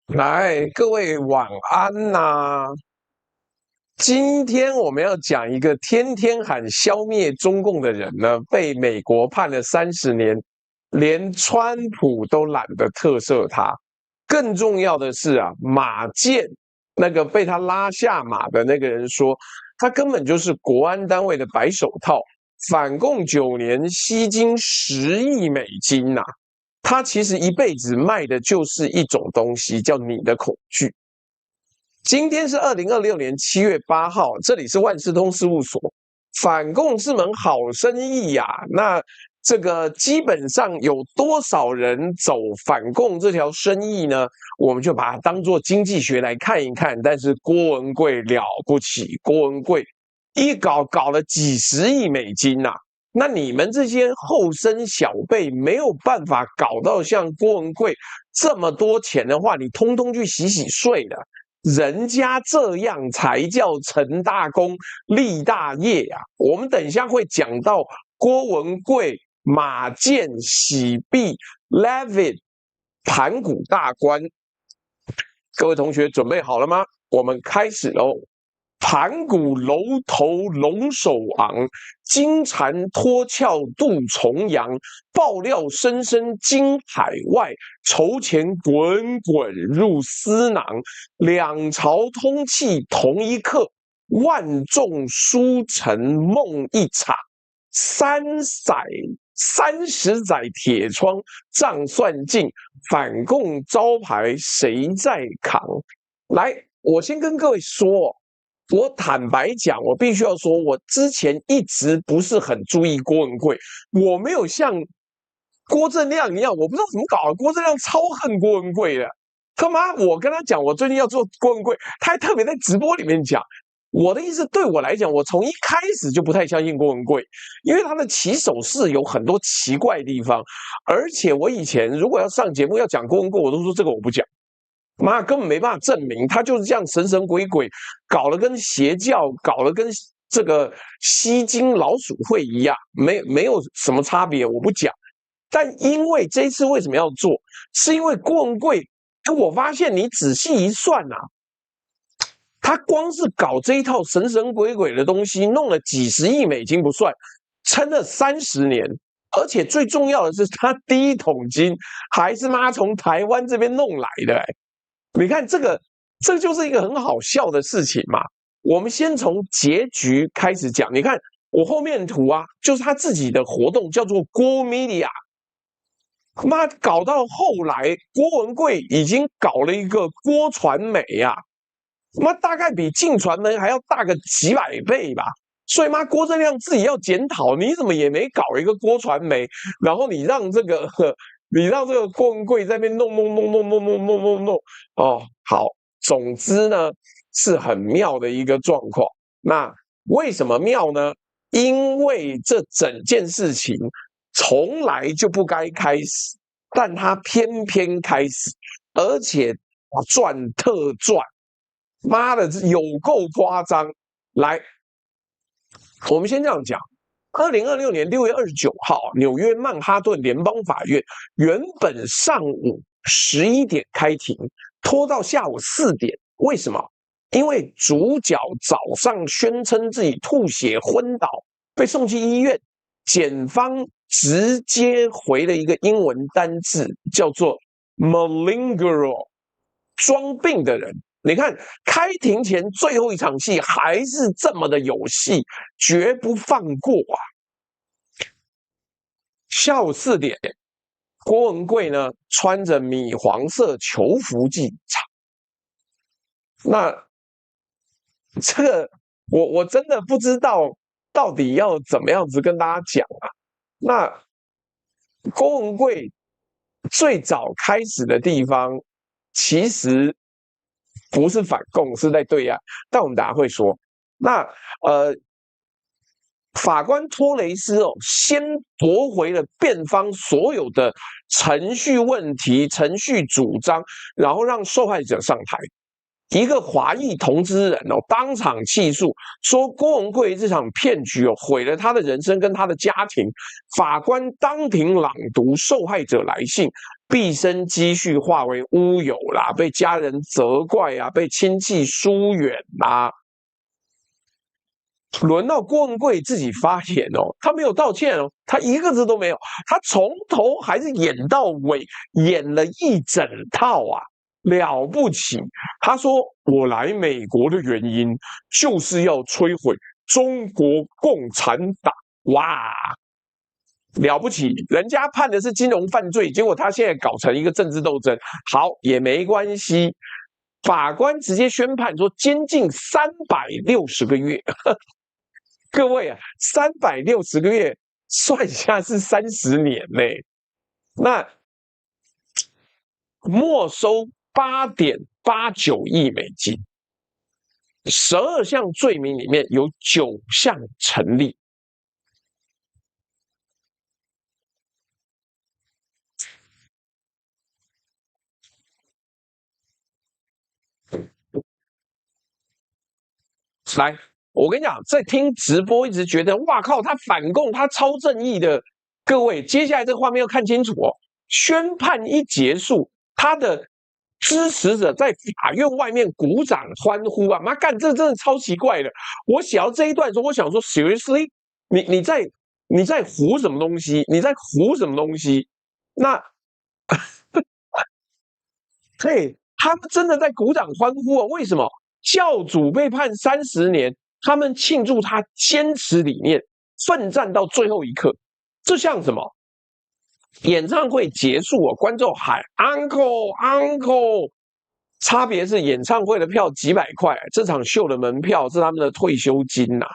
来，各位晚安呐、今天我们要讲一个天天喊消灭中共的人呢，被美国判了30年，连川普都懒得特赦他。更重要的是啊，马建那个被他拉下马的那个人说，他根本就是国安单位的白手套，反共9年吸金10亿美金呐、他其实一辈子卖的就是一种东西，叫你的恐惧。今天是2026年7月8号，这里是万事通事务所。反共是门好生意呀、那这个基本上有多少人走反共这条生意呢？我们就把它当做经济学来看一看。但是郭文贵了不起，郭文贵一搞了几十亿美金呐、那你们这些后生小辈没有办法搞到像郭文贵这么多钱的话，你通通去洗洗睡了。人家这样才叫成大功、立大业啊！我们等一下会讲到郭文贵、马建、喜碧、Levitt 盘古大关。各位同学准备好了吗？我们开始喽！盘古楼头龙首昂，金蝉脱壳渡重洋。爆料深深惊海外，筹钱滚滚入丝囊。两朝通气同一刻，万众书成梦一场。30载铁窗账算尽，反共招牌谁在扛？来，我先跟各位说，我坦白讲，我必须要说，我之前一直不是很注意郭文贵，我没有像郭正亮一样，我不知道怎么搞的，郭正亮超恨郭文贵的。他妈，我跟他讲，我最近要做郭文贵，他还特别在直播里面讲。我的意思，对我来讲，我从一开始就不太相信郭文贵，因为他的起手式有很多奇怪的地方，而且我以前如果要上节目要讲郭文贵，我都说这个我不讲。妈根本没办法证明，他就是这样神神鬼鬼，搞得跟邪教，搞得跟这个吸金老鼠会一样，没有什么差别，我不讲。但因为这一次为什么要做，是因为郭文贵，我发现你仔细一算啊，他光是搞这一套神神鬼鬼的东西，弄了几十亿美金不算，撑了30年。而且最重要的是，他第一桶金还是妈从台湾这边弄来的、欸。你看这就是一个很好笑的事情嘛。我们先从结局开始讲。你看我后面图啊，就是他自己的活动，叫做郭 Media。妈搞到后来，郭文贵已经搞了一个郭传媒啊，妈大概比晋传媒还要大个几百倍吧。所以妈郭正亮自己要检讨，你怎么也没搞一个郭传媒，然后你让这个郭文贵在那边弄哦，好，总之呢是很妙的一个状况。那为什么妙呢？因为这整件事情从来就不该开始，但他偏偏开始，而且赚特赚，妈的有够夸张。来，我们先这样讲。2026年6月29号，纽约曼哈顿联邦法院原本上午11点开庭，拖到下午4点。为什么？因为主角早上宣称自己吐血昏倒，被送去医院，检方直接回了一个英文单字，叫做 “malingerer”，装病的人。你看，开庭前最后一场戏还是这么的有戏，绝不放过啊！下午4点，郭文贵呢穿着米黄色囚服进场。那这个我真的不知道到底要怎么样子跟大家讲啊。那郭文贵最早开始的地方，其实不是反共，是在对岸。但我们等下会说。那法官托雷斯先驳回了辩方所有的程序问题、程序主张，然后让受害者上台。一个华裔投资人当场起诉说郭文贵这场骗局毁了他的人生跟他的家庭。法官当庭朗读受害者来信，毕生积蓄化为乌有啦，被家人责怪啊，被亲戚疏远啦。轮到郭文贵自己发言他没有道歉他一个字都没有，他从头还是演到尾，演了一整套啊。了不起！他说：“我来美国的原因就是要摧毁中国共产党。”哇，了不起！人家判的是金融犯罪，结果他现在搞成一个政治斗争。好，也没关系。法官直接宣判说监禁360个月。各位啊，360个月算下是30年呢。那没收8.89亿美金，12项罪名里面有9项成立。来，我跟你讲，在听直播一直觉得哇靠，他反共，他超正义的。各位，接下来这个画面要看清楚宣判一结束，他的支持者在法院外面鼓掌欢呼啊！妈干，这真的超奇怪的。我写到这一段的时候，我想说 ，seriously， 你在胡什么东西？你在胡什么东西？那，嘿，他们真的在鼓掌欢呼啊？为什么？教主被判30年，他们庆祝他坚持理念，奋战到最后一刻。这像什么？演唱会结束观众喊 uncle uncle， 差别是演唱会的票几百块，这场秀的门票是他们的退休金呐。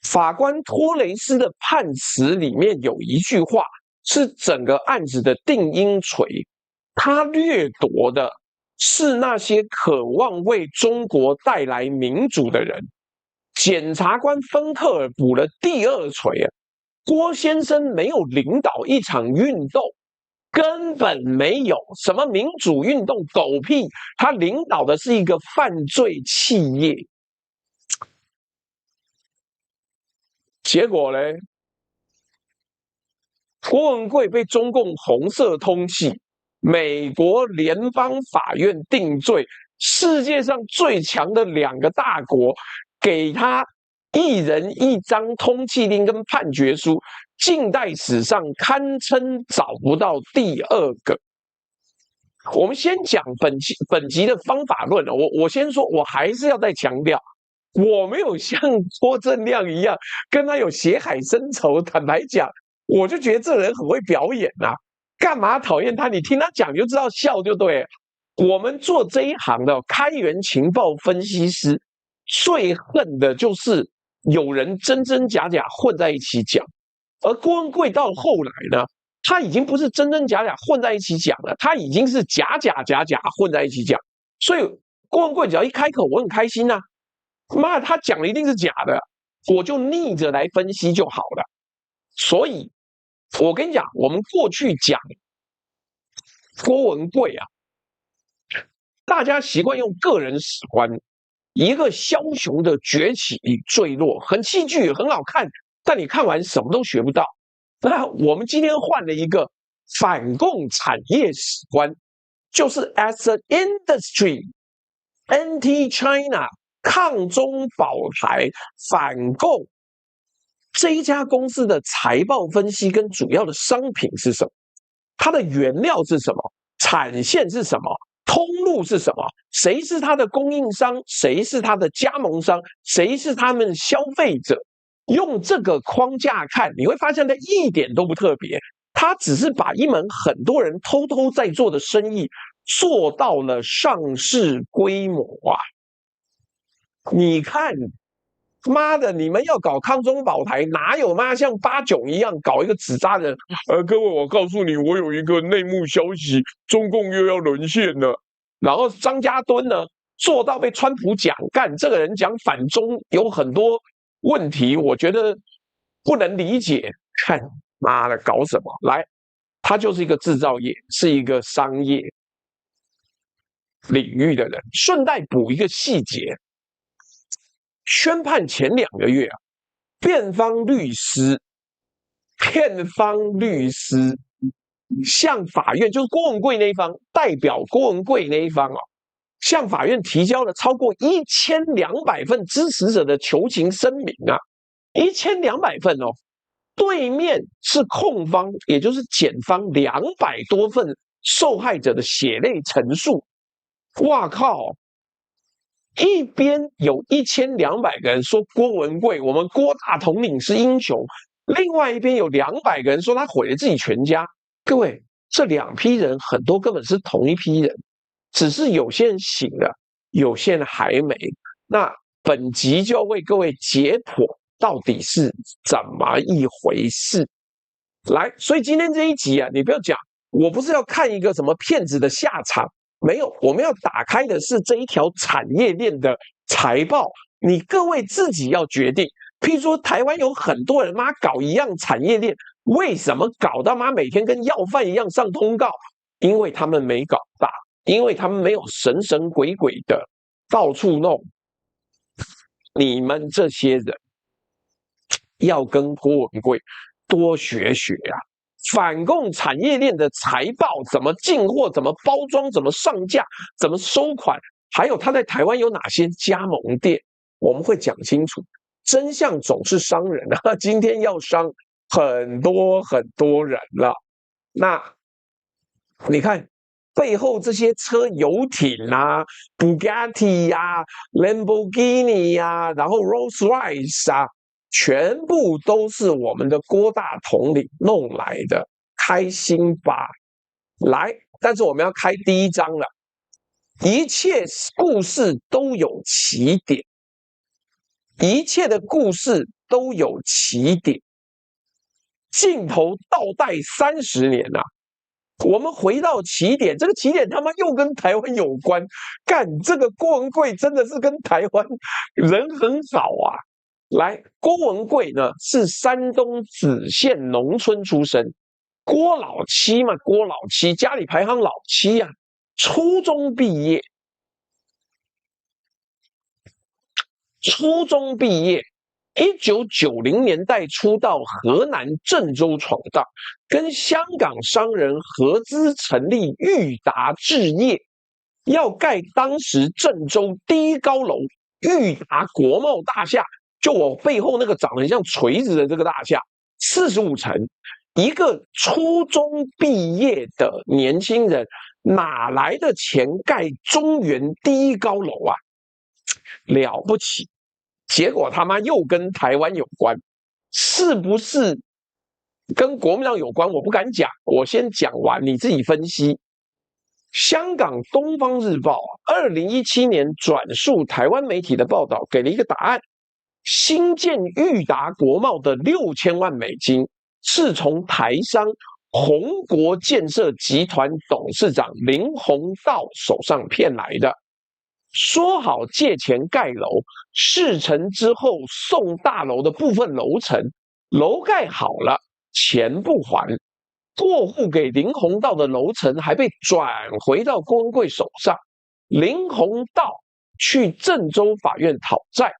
法官托雷斯的判词里面有一句话是整个案子的定音锤，他掠夺的是那些渴望为中国带来民主的人。检察官芬克尔补了第2锤郭先生没有领导一场运动，根本没有什么民主运动，狗屁！他领导的是一个犯罪企业。结果呢？郭文贵被中共红色通缉，美国联邦法院定罪，世界上最强的2个大国给他1人1张通缉令跟判决书，近代史上堪称找不到第2个。我们先讲本集的方法论我先说，我还是要再强调，我没有像郭正亮一样跟他有血海深仇。坦白讲，我就觉得这人很会表演干嘛讨厌他？你听他讲就知道笑就对了。我们做这一行的开源情报分析师，最恨的就是有人真真假假混在一起讲。而郭文贵到后来呢，他已经不是真真假假混在一起讲了，他已经是假假假假混在一起讲。所以郭文贵只要一开口，我很开心妈，他讲的一定是假的，我就逆着来分析就好了。所以，我跟你讲，我们过去讲郭文贵大家习惯用个人史观，一个枭雄的崛起与坠落，很戏剧，很好看，但你看完什么都学不到。那我们今天换了一个反共产业史观，就是 as an industry anti-China 抗中保台反共，这一家公司的财报分析跟主要的商品是什么？它的原料是什么？产线是什么？通路是什么？谁是它的供应商？谁是它的加盟商？谁是他们消费者？用这个框架看，你会发现它一点都不特别，它只是把一门很多人偷偷在做的生意做到了上市规模你看，妈的，你们要搞抗中保台，哪有妈像八炯一样搞一个纸扎人？各位，我告诉你，我有一个内幕消息，中共又要沦陷了。然后张家敦呢，做到被川普讲干，这个人讲反中有很多问题，我觉得不能理解。看妈的搞什么？来，它就是一个制造业，是一个商业。领域的人。顺带补一个细节，宣判前2个月啊，辩方律师向法院，就是郭文贵那一方，代表郭文贵那一方啊，向法院提交了超过1200份支持者的求情声明啊，1200份哦。对面是控方，也就是检方200多份受害者的血泪陈述。哇靠！一边有1200个人说郭文贵，我们郭大统领是英雄，另外一边有200个人说他毁了自己全家。各位，这2批人很多根本是同一批人，只是有些人醒了，有些人还没。那本集就要为各位解剖到底是怎么一回事。来，所以今天这一集啊，你不要讲，我不是要看一个什么骗子的下场，没有，我们要打开的是这一条产业链的财报，你各位自己要决定。譬如说，台湾有很多人妈搞一样产业链，为什么搞到妈每天跟要饭一样上通告？因为他们没搞大，因为他们没有神神鬼鬼的到处弄。你们这些人要跟郭文贵多学学啊！反共产业链的财报怎么进货、怎么包装、怎么上架、怎么收款，还有他在台湾有哪些加盟店，我们会讲清楚。真相总是伤人啊！今天要伤很多很多人了。那你看背后这些车，游艇啊、Bugatti 啊、Lamborghini 啊，然后 Rolls-Royce 啊，全部都是我们的郭大统领弄来的，开心吧？来，但是我们要开第一章了。一切故事都有起点，一切的故事都有起点。镜头倒带30年啊！我们回到起点，这个起点他妈又跟台湾有关。干，这个郭文贵真的是跟台湾人很好啊。来，郭文贵呢是山东莒县农村出身，郭老七嘛，郭老七家里排行老七啊，初中毕业，1990年代初到河南郑州闯荡，跟香港商人合资成立裕达置业，要盖当时郑州第一高楼裕达国贸大厦，就我背后那个长得像锤子的这个大厦，45层。一个初中毕业的年轻人哪来的钱盖中原第一高楼啊？了不起！结果他妈又跟台湾有关，是不是跟国民党有关？我不敢讲，我先讲完，你自己分析。香港《东方日报》2017年转述台湾媒体的报道，给了一个答案：新建裕达国贸的6000万美金是从台商宏国建设集团董事长林鸿道手上骗来的。说好借钱盖楼，事成之后送大楼的部分楼层，楼盖好了，钱不还，过户给林鸿道的楼层还被转回到郭文贵手上。林鸿道去郑州法院讨债，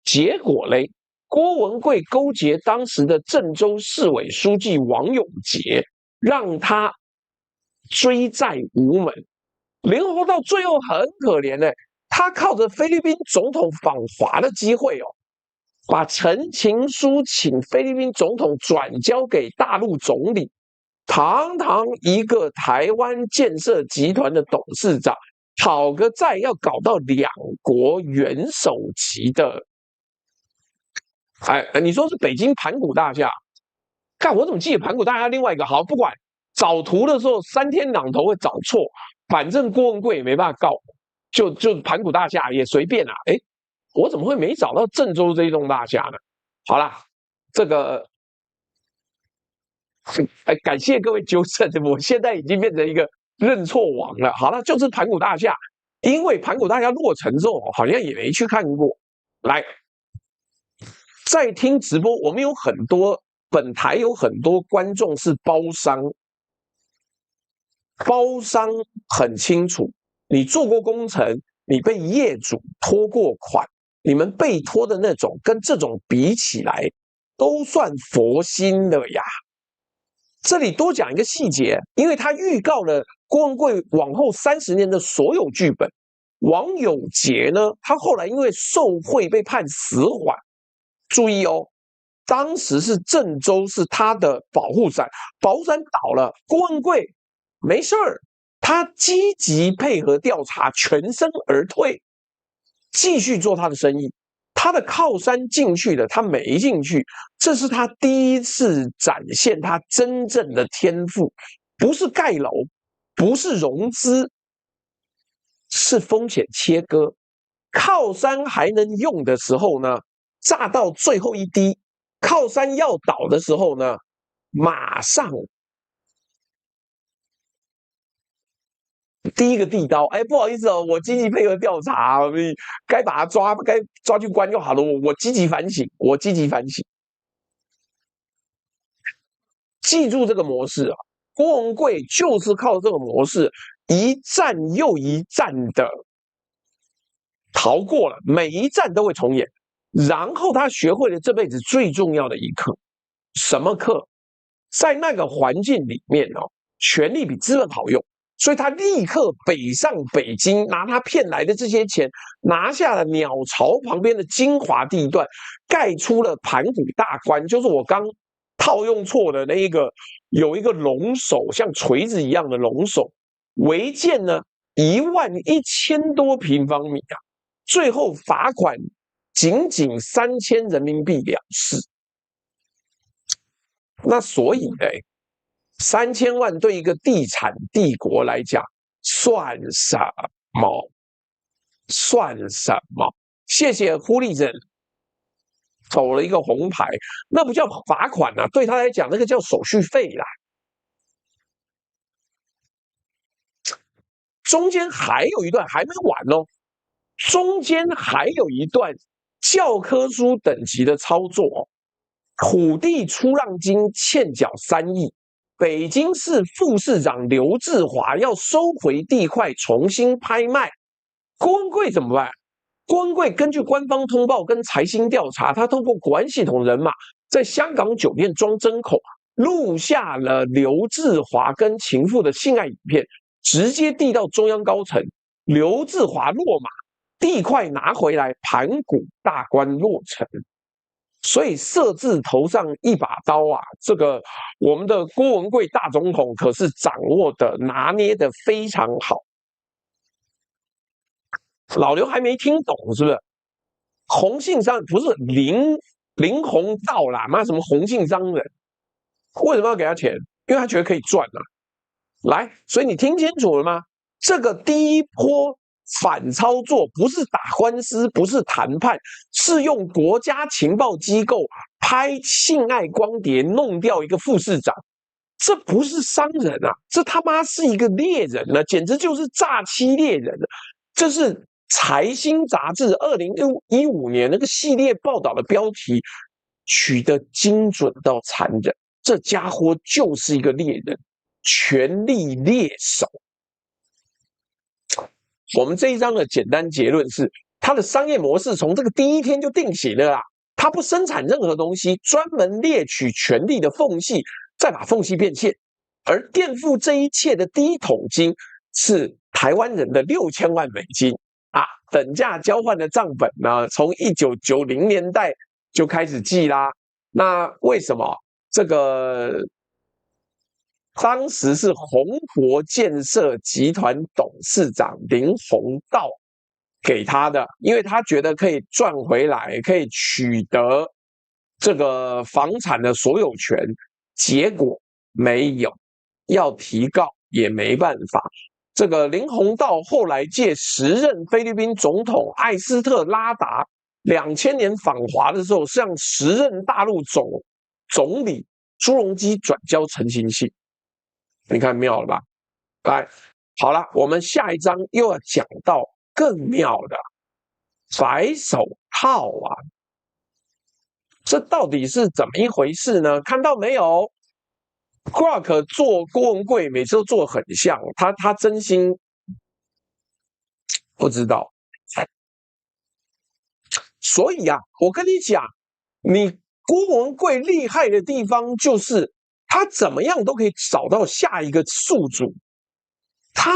结果嘞，郭文贵勾结当时的郑州市委书记王永杰，让他追债无门。林鸿道最后很可怜的，他靠着菲律宾总统访华的机会哦，把陈情书请菲律宾总统转交给大陆总理。堂堂一个台湾建设集团的董事长，讨个债要搞到2国元首级的，你说是北京盘古大厦？干，我怎么记得盘古大厦另外一个？好，不管找图的时候3天2头会找错，反正郭文贵也没办法告，就盘古大厦也随便啊。我怎么会没找到郑州这一栋大厦呢？好啦，这个。感谢各位纠正，我现在已经变成一个认错王了。好了，就是盘古大厦，因为盘古大厦落成之后，好像也没去看过。来，在听直播，我们有很多本台有很多观众是包商，包商很清楚，你做过工程，你被业主拖过款，你们被拖的那种，跟这种比起来，都算佛心了呀。这里多讲一个细节，因为他预告了郭文贵往后30年的所有剧本。王有杰呢，他后来因为受贿被判死缓。注意哦，当时是郑州是他的保护伞，保护伞倒了，郭文贵没事儿，他积极配合调查，全身而退，继续做他的生意。他的靠山进去了，他没进去，这是他第一次展现他真正的天赋，不是盖楼，不是融资，是风险切割。靠山还能用的时候呢，炸到最后一滴；靠山要倒的时候呢，马上第一个地刀。哎，不好意思哦，我积极配合调查，该把他抓，该抓去关就好了。我积极反省，我积极反省。记住这个模式啊，郭文贵就是靠这个模式一战又一战的逃过了，每一战都会重演。然后他学会了这辈子最重要的一课，什么课？在那个环境里面哦，权力比资本好用，所以他立刻北上北京，拿他骗来的这些钱，拿下了鸟巢旁边的精华地段，盖出了盘古大观，就是我刚套用错的那一个，有一个龙首，像锤子一样的龙首，违建呢11000多平方米啊，最后罚款仅3000人民币了事。那所以呢，3000万对一个地产帝国来讲算什么？算什么？谢谢狐狸人走了一个红牌，那不叫罚款啊，对他来讲那个叫手续费啦。中间还有一段还没完哦，中间还有一段教科书等级的操作哦。土地出让金欠缴3亿，北京市副市长刘志华要收回地块重新拍卖，郭文贵怎么办？郭文贵根据官方通报跟财新调查，他透过国安系统人马在香港酒店装针孔，录下了刘志华跟情妇的性爱影片，直接递到中央高层，刘志华落马，地块拿回来，盘古大观落成。所以色字头上一把刀啊，这个我们的郭文贵大总统可是掌握的拿捏的非常好。老刘还没听懂是不是？洪姓商人不是林鸿道啦，妈什么洪姓商人？为什么要给他钱？因为他觉得可以赚啊。来，所以你听清楚了吗？这个第一波反操作不是打官司，不是谈判，是用国家情报机构拍性爱光碟弄掉一个副市长。这不是商人啊，这他妈是一个猎人啊，简直就是诈欺猎人啊。这是财新杂志2015年那个系列报道的标题取得精准到残忍，这家伙就是一个猎人，权力猎手。我们这一章的简单结论是，它的商业模式从这个第一天就定型了啦。它不生产任何东西，专门猎取权力的缝隙，再把缝隙变现。而垫付这一切的第一桶金是台湾人的6000万美金啊！等价交换的账本呢，从1990年代就开始记啦。那为什么这个？当时是宏博建设集团董事长林鸿道给他的，因为他觉得可以赚回来，可以取得这个房产的所有权，结果没有，要提告也没办法。这个林鸿道后来借时任菲律宾总统艾斯特拉达2000年访华的时候，向时任大陆总理朱镕基转交陈情信。你看妙了吧？来，好了，我们下一章又要讲到更妙的白手套啊，这到底是怎么一回事呢？看到没有 ？Clark 做郭文贵每次都做很像，他真心不知道。所以啊，我跟你讲，你郭文贵厉害的地方就是他怎么样都可以找到下一个宿主。他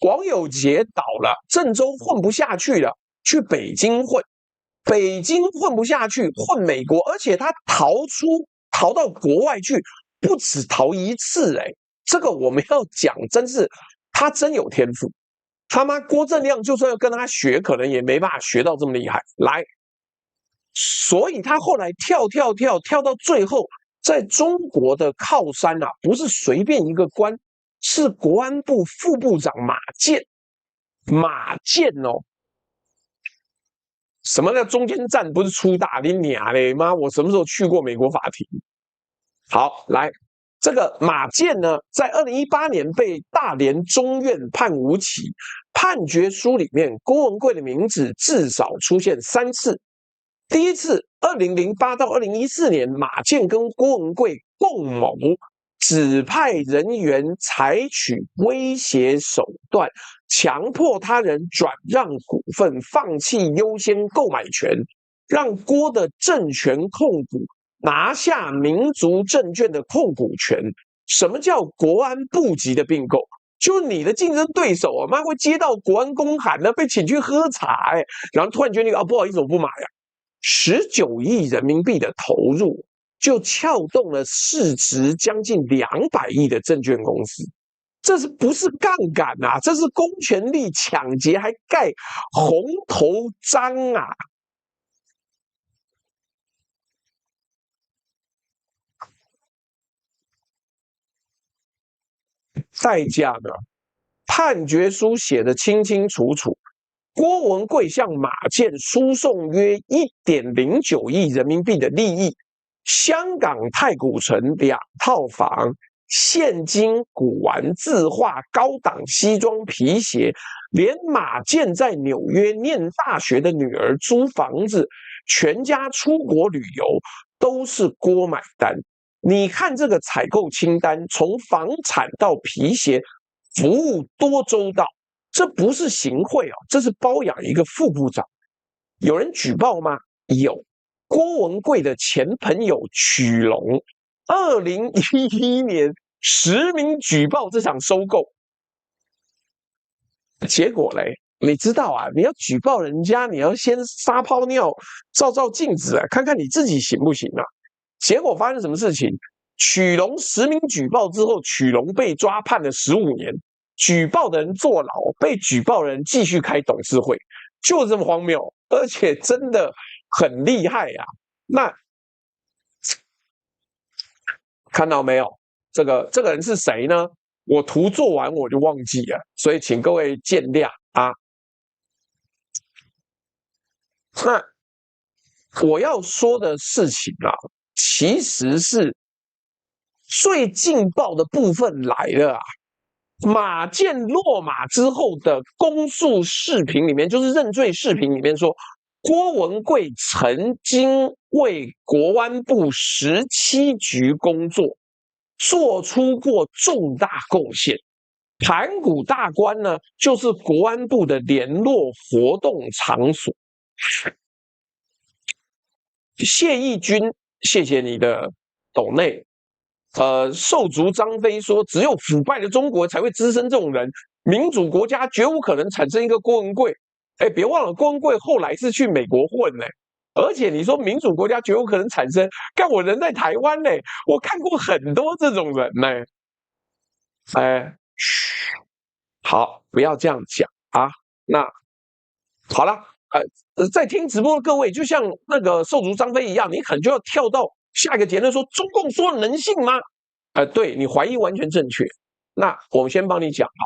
王有杰倒了，郑州混不下去了，去北京混，北京混不下去，混美国，而且他逃到国外去，不止逃一次，这个我们要讲，真是他真有天赋。他妈郭正亮就算要跟他学，可能也没办法学到这么厉害。来，所以他后来跳到最后，在中国的靠山啊，不是随便一个官，是国安部副部长马建。马建哦，什么叫中间站？不是出大你娘嘞妈！我什么时候去过美国法庭？好，来，这个马建呢，在2018年被大连中院判无期。判决书里面，郭文贵的名字至少出现3次。第一次，2008到2014年，马建跟郭文贵共谋，指派人员采取威胁手段，强迫他人转让股份，放弃优先购买权，让郭的证券控股拿下民族证券的控股权。什么叫国安部级的并购？就你的竞争对手啊，妈会接到国安公函呢，被请去喝茶，然后突然决定啊，不好意思，我不买啊。19亿人民币的投入，就撬动了市值将近200亿的证券公司。这是不是杠杆啊？这是公权力抢劫，还盖红头章啊！代价呢？判决书写得清清楚楚，郭文贵向马建输送约1.09亿人民币的利益，香港太古城2套房，现金、古玩、字画、高档西装、皮鞋，连马建在纽约念大学的女儿租房子，全家出国旅游，都是郭买单。你看这个采购清单，从房产到皮鞋，服务多周到。这不是行贿哦，这是包养一个副部长。有人举报吗？有。郭文贵的前朋友曲龙，2011年实名举报这场收购，结果嘞，你知道啊？你要举报人家，你要先撒泡尿，照镜子啊，看看你自己行不行啊？结果发生什么事情？曲龙实名举报之后，曲龙被抓，判了15年。举报的人坐牢，被举报人继续开董事会，就这么荒谬，而且真的很厉害呀！那看到没有？这个人是谁呢？我图做完我就忘记了，所以请各位见谅啊。那我要说的事情啊，其实是最劲爆的部分来了啊！马建落马之后的公诉视频里面，就是认罪视频里面说，郭文贵曾经为国安部17局工作，做出过重大贡献。盘古大观呢，就是国安部的联络活动场所。谢义军，谢谢你的抖内。兽族张飞说，只有腐败的中国才会滋生这种人，民主国家绝无可能产生一个郭文贵。别忘了郭文贵后来是去美国混呢，而且你说民主国家绝无可能产生，干我人在台湾呢，我看过很多这种人呢。好，不要这样讲啊。那好了，在听直播的各位，就像那个兽族张飞一样，你可能就要跳到下一个结论说，中共说能信吗？对，你怀疑完全正确。那我们先帮你讲啊，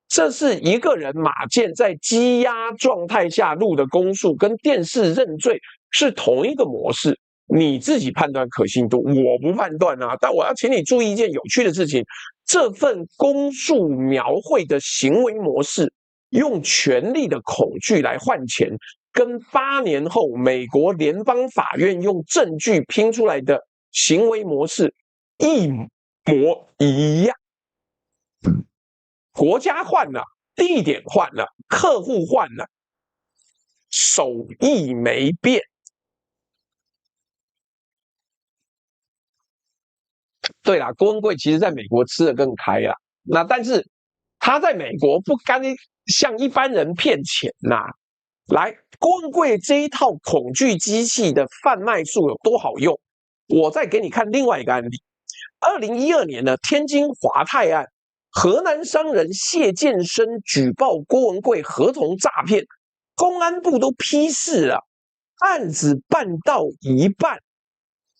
这是一个人马建在羁押状态下录的公诉，跟电视认罪是同一个模式，你自己判断可信度，我不判断啊。但我要请你注意一件有趣的事情，这份公诉描绘的行为模式，用权力的恐惧来换钱，跟8年后美国联邦法院用证据拼出来的行为模式一模一样。国家换了，地点换了，客户换了，手艺没变。对啦，郭文贵其实在美国吃得更开啦，那但是他在美国不甘像一般人骗钱呐。来，郭文贵这一套恐惧机器的贩卖术有多好用？我再给你看另外一个案例。2012年呢，天津华泰案，河南商人谢建生举报郭文贵合同诈骗，公安部都批示了，案子办到一半，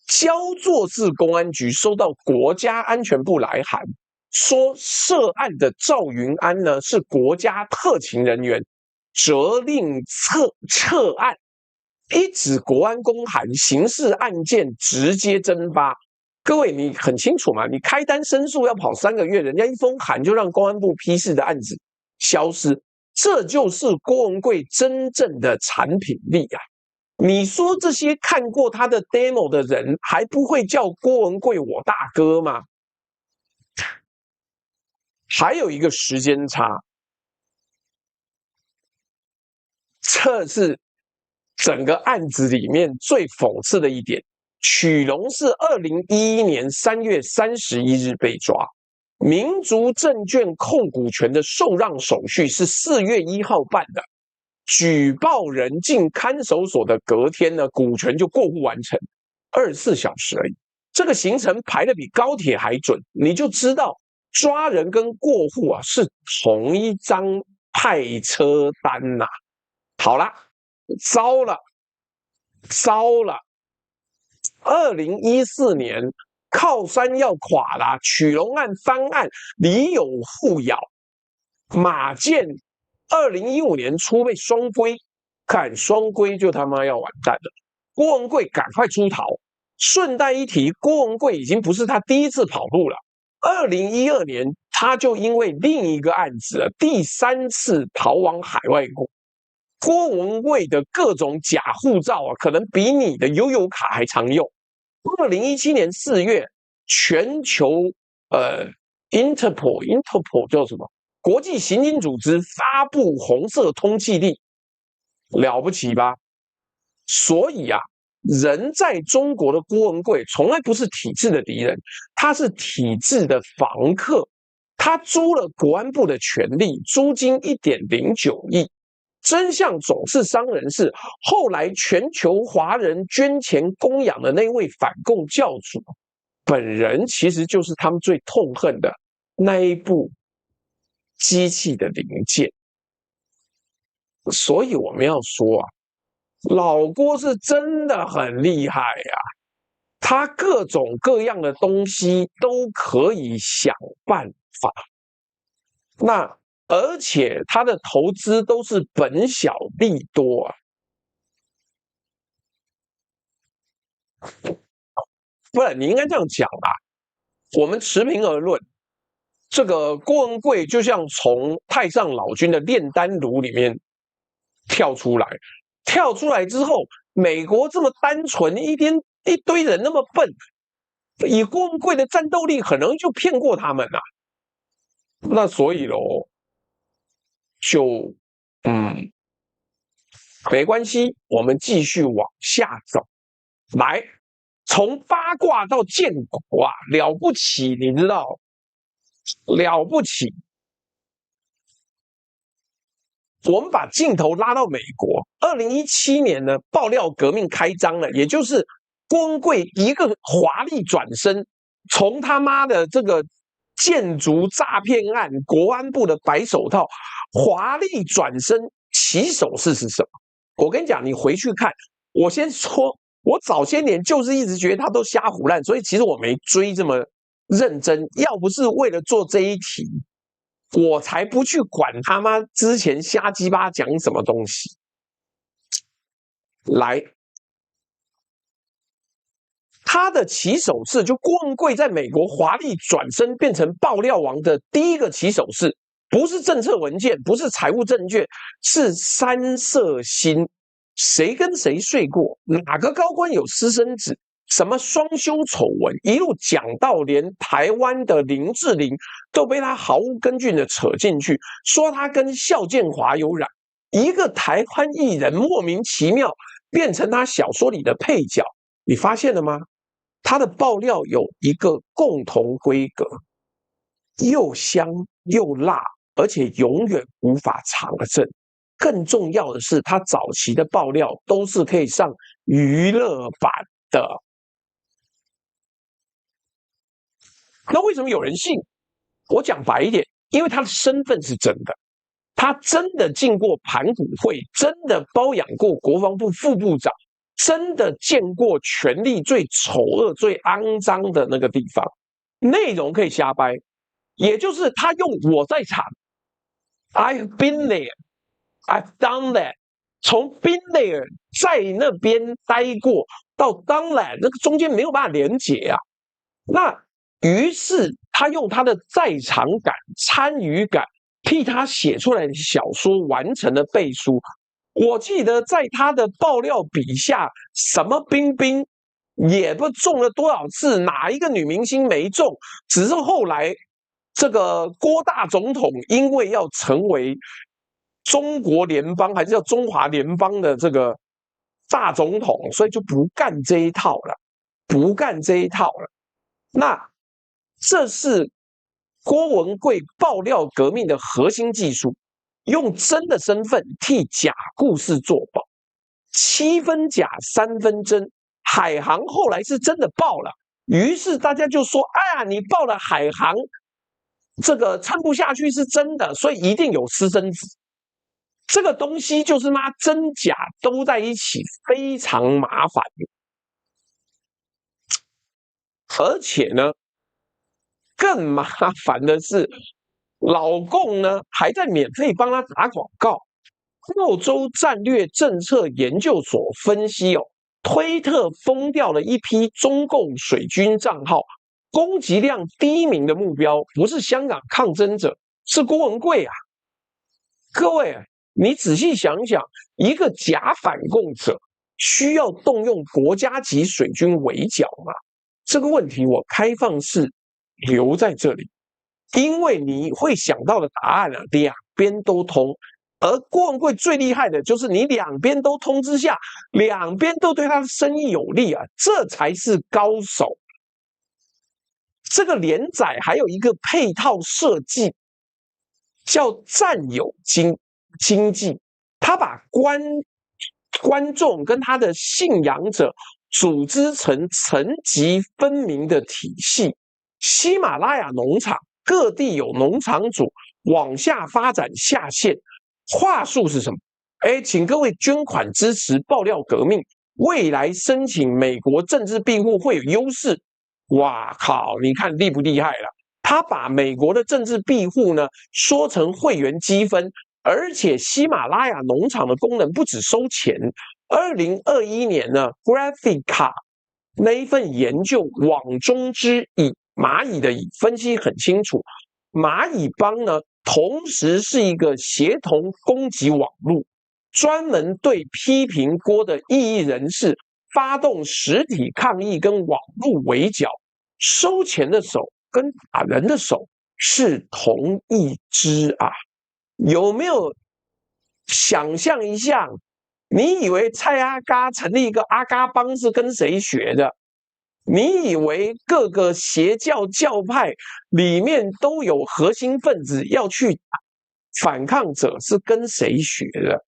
焦作市公安局收到国家安全部来函，说涉案的赵云安呢是国家特勤人员，责令撤案。一纸国安公函，刑事案件直接侦发。各位，你很清楚嘛？你开单申诉要跑3个月，人家一封函就让公安部批示的案子消失，这就是郭文贵真正的产品力啊！你说这些看过他的 demo 的人，还不会叫郭文贵我大哥吗？还有一个时间差，这是整个案子里面最讽刺的一点。曲龙是2011年3月31日被抓，民族证券控股权的受让手续是4月1号办的，举报人进看守所的隔天呢，股权就过户完成，24小时而已。这个行程排得比高铁还准，你就知道抓人跟过户啊是同一张派车单呐。好啦，糟了！2014年靠山要垮啦，曲龙案翻案，李有互咬，马建2015年初被双规，看双规就他妈要完蛋了。郭文贵赶快出逃。顺带一提，郭文贵已经不是他第一次跑路了。2012年，他就因为另一个案子第3次逃往海外过。郭文贵的各种假护照啊，可能比你的悠游卡还常用。2017年4月，全球Interpol 叫什么？国际刑警组织发布红色通缉令，了不起吧？所以啊，人在中国的郭文贵从来不是体制的敌人，他是体制的房客。他租了国安部的权利，租金1.09亿。真相总是伤人事。后来全球华人捐钱供养的那位反共教主，本人其实就是他们最痛恨的那一部机器的零件。所以我们要说啊，老郭是真的很厉害啊，他各种各样的东西都可以想办法。那而且他的投资都是本小利多啊，不然你应该这样讲啊。我们持平而论，这个郭文贵就像从太上老君的炼丹炉里面跳出来之后，美国这么单纯，一堆人那么笨，以郭文贵的战斗力，可能就骗过他们啊。那所以咯，就没关系，我们继续往下走。来，从八卦到建国啊，了不起，你知道？了不起。我们把镜头拉到美国，2017年呢，爆料革命开张了，也就是郭文贵一个华丽转身，从他妈的这个建筑诈骗案、国安部的白手套，华丽转身，起手式是什么？我跟你讲，你回去看。我先说，我早些年就是一直觉得他都瞎胡乱，所以其实我没追这么认真。要不是为了做这一题，我才不去管他妈之前瞎鸡巴讲什么东西。来，他的起手式就郭文贵在美国华丽转身变成爆料王的第一个起手式，不是政策文件，不是财务证券，是3色星。谁跟谁睡过？哪个高官有私生子？什么双修丑闻，一路讲到连台湾的林志玲都被他毫无根据的扯进去，说他跟肖建华有染，一个台湾艺人莫名其妙变成他小说里的配角，你发现了吗？他的爆料有一个共同规格，又香又辣，而且永远无法查证。更重要的是，他早期的爆料都是可以上娱乐版的。那为什么有人信？我讲白一点，因为他的身份是真的，他真的进过盘古会，真的包养过国防部副部长，真的见过权力最丑恶、最肮脏的那个地方，内容可以瞎掰，也就是他用我在场 ，I've been there, I've done that， 从 been there 在那边待过到 done that， 那个中间没有办法连结啊。那于是他用他的在场感、参与感，替他写出来的小说完成了背书。我记得在他的爆料笔下，什么冰冰也不中了多少次，哪一个女明星没中？只是后来这个郭大总统因为要成为中国联邦还是叫中华联邦的这个大总统，所以就不干这一套了，不干这一套了。那这是郭文贵爆料革命的核心技术，用真的身份替假故事做保，7分假3分真。海航后来是真的爆了，于是大家就说：“哎呀，你爆了海航，这个撑不下去是真的，所以一定有私生子。”这个东西就是妈真假都在一起，非常麻烦。而且呢，更麻烦的是，老共呢还在免费帮他打广告。澳洲战略政策研究所分析推特封掉了一批中共水军账号，攻击量第1名的目标不是香港抗争者，是郭文贵啊！各位，你仔细想想，一个假反共者需要动用国家级水军围剿吗？这个问题我开放式留在这里，因为你会想到的答案两边都通。而郭文贵最厉害的就是你两边都通之下，两边都对他的生意有利啊，这才是高手。这个连载还有一个配套设计，叫占有经济，他把观众跟他的信仰者组织成层级分明的体系。喜马拉雅农场各地有农场主往下发展下线。话术是什么？请各位捐款支持爆料革命，未来申请美国政治庇护会有优势。哇靠！你看厉不厉害了？他把美国的政治庇护呢说成会员积分，而且喜马拉雅农场的功能不只收钱。2021年呢 ，Graphica 那一份研究网中之蚁蚂蚁的蚁分析很清楚，蚂蚁帮呢。同时是一个协同攻击网络，专门对批评郭的异议人士发动实体抗议跟网络围剿，收钱的手跟打人的手是同一只啊！有没有想象一下？你以为蔡阿嘎成立一个阿嘎帮是跟谁学的？你以为各个邪教教派里面都有核心分子要去反抗者是跟谁学的？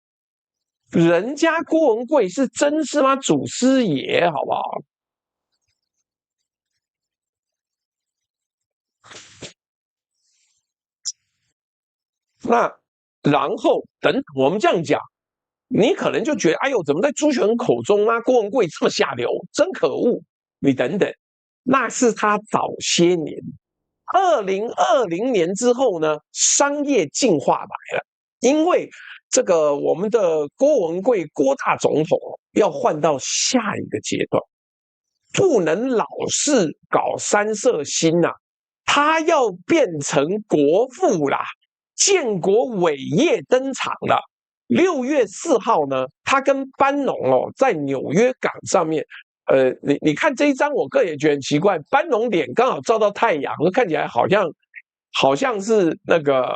人家郭文贵是真是妈祖师爷，好不好？那然后等我们这样讲，你可能就觉得，哎呦，怎么在朱学恒口中啊，郭文贵这么下流，真可恶！你等等，那是他早些年，2020年之后呢，商业进化来了，因为这个我们的郭文贵郭大总统要换到下一个阶段，不能老是搞三色心啊，他要变成国父啦，建国伟业登场了。6月4号呢，他跟班农在纽约港上面你看这一张，我个人也觉得很奇怪，斑龙脸刚好照到太阳，看起来好像是那个，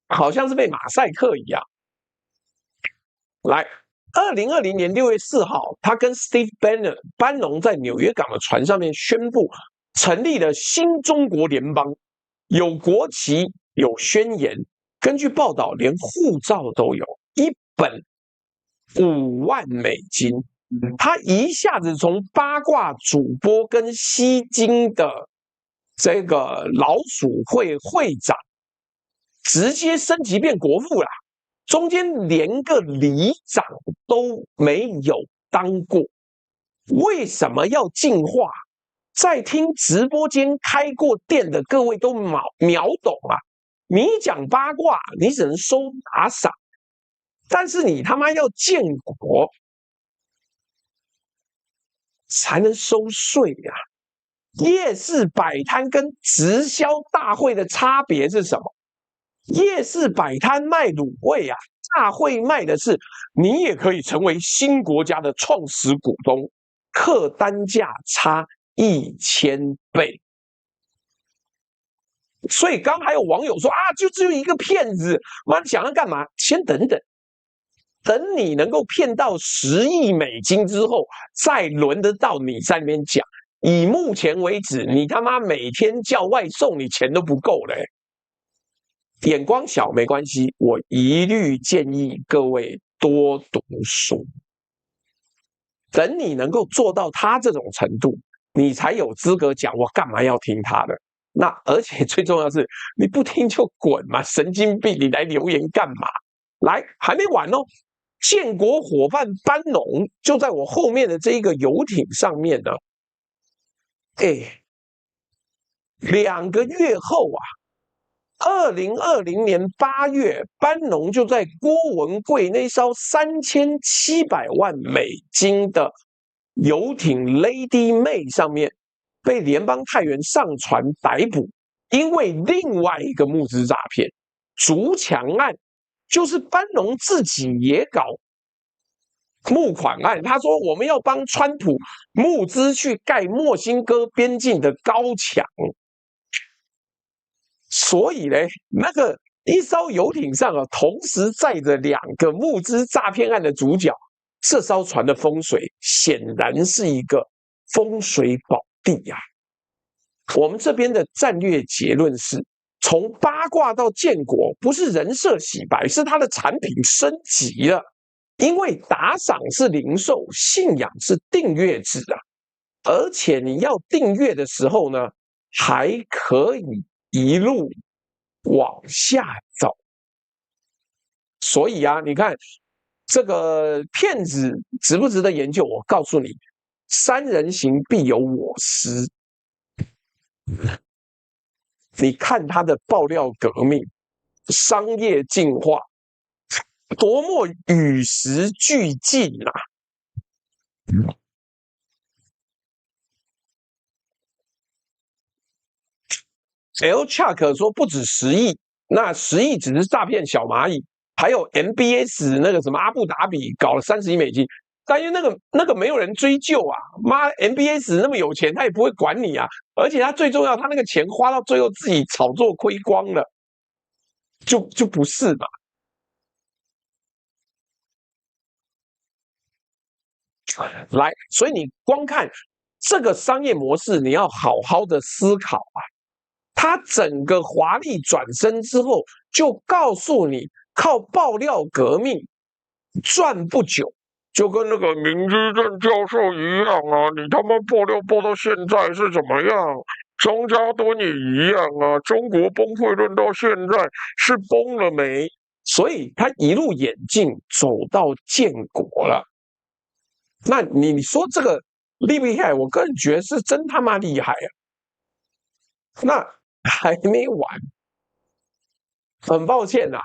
好像是被马赛克一样。来，2020年6月4号，他跟 Steve Bannon 班农在纽约港的船上面宣布成立了新中国联邦，有国旗，有宣言。根据报道，连护照都有，一本5万美金。他一下子从八卦主播跟吸金的这个老鼠会会长，直接升级变国父啦。中间连个里长都没有当过，为什么要进化？在听直播间开过店的各位都秒懂啊！你讲八卦，你只能收打赏，但是你他妈要建国，才能收税呀！夜市摆摊跟直销大会的差别是什么？夜市摆摊卖卤味啊，大会卖的是你也可以成为新国家的创始股东，客单价差1000倍。所以刚还有网友说啊，就只有一个骗子，妈你想要干嘛？先等等，等你能够骗到10亿美金之后，再轮得到你在那边讲。以目前为止，你他妈每天叫外送，你钱都不够嘞。眼光小没关系，我一律建议各位多读书。等你能够做到他这种程度，你才有资格讲我干嘛要听他的。那而且最重要是，你不听就滚嘛，神经病！你来留言干嘛？来，还没完哦。建国伙伴班农就在我后面的这一个游艇上面呢。2个月后啊，2020年8月，班农就在郭文贵那艘3700万美金的游艇 Lady May 上面被联邦太原上船逮捕，因为另外一个募资诈骗筑墙案，就是班农自己也搞募款案。他说我们要帮川普募资去盖墨西哥边境的高墙，所以呢，那个一艘游艇上啊，同时载着2个募资诈骗案的主角，这艘船的风水显然是一个风水宝地啊。我们这边的战略结论是，从八卦到建国，不是人设洗白，是它的产品升级了。因为打赏是零售，信仰是订阅制啊，而且你要订阅的时候呢，还可以一路往下走。所以啊，你看这个骗子值不值得研究？我告诉你，3人行必有我师。你看他的爆料革命、商业进化，多么与时俱进啊！L Chuck 说不止10亿，那10亿只是诈骗小蚂蚁，还有 MBS 那个什么阿布达比搞了30亿美金，但因为那个没有人追究啊，妈 MBS 那么有钱，他也不会管你啊，而且他最重要，他那个钱花到最后自己炒作亏光了，就不是嘛。来，所以你光看这个商业模式，你要好好的思考啊。他整个华丽转身之后，就告诉你靠爆料革命赚不久，就跟那个明知正教授一样啊，你他妈爆料爆到现在是怎么样？张家墩也一样啊，中国崩溃论到现在是崩了没？所以他一路演进走到建国了。那你说这个厉不厉害？我个人觉得是真他妈厉害啊！那还没完，很抱歉啊，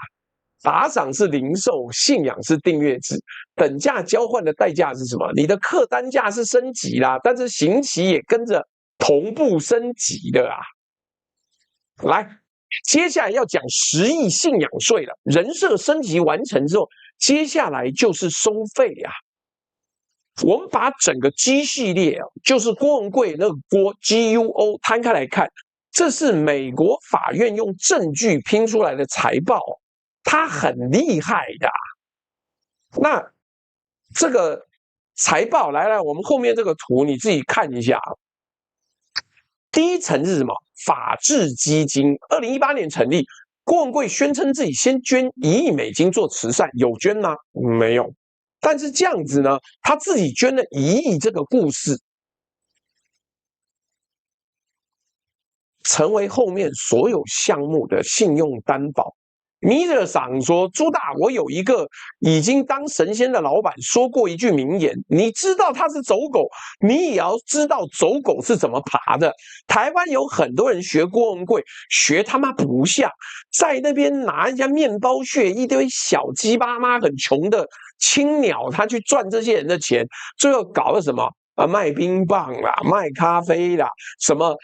打赏是零售，信仰是订阅制，等价交换的代价是什么？你的客单价是升级啦，但是刑期也跟着同步升级的啊。来，接下来要讲10亿信仰税了，人设升级完成之后，接下来就是收费啊。我们把整个 G 系列就是郭文贵那个郭 GUO 摊开来看，这是美国法院用证据拼出来的财报，它很厉害的。那这个财报，来，我们后面这个图你自己看一下。第一层是什么？法治基金，2018年成立，郭文贵宣称自己先捐1亿美金做慈善，有捐吗？没有。但是这样子呢，他自己捐了1亿，这个故事成为后面所有项目的信用担保。米勒桑说：“朱大，我有一个已经当神仙的老板说过一句名言，你知道他是走狗，你也要知道走狗是怎么爬的。台湾有很多人学郭文贵，学他妈不像，在那边拿人家面包屑，一堆小鸡巴妈很穷的青鸟，他去赚这些人的钱，最后搞了什么？”卖冰棒啦，卖咖啡啦，什么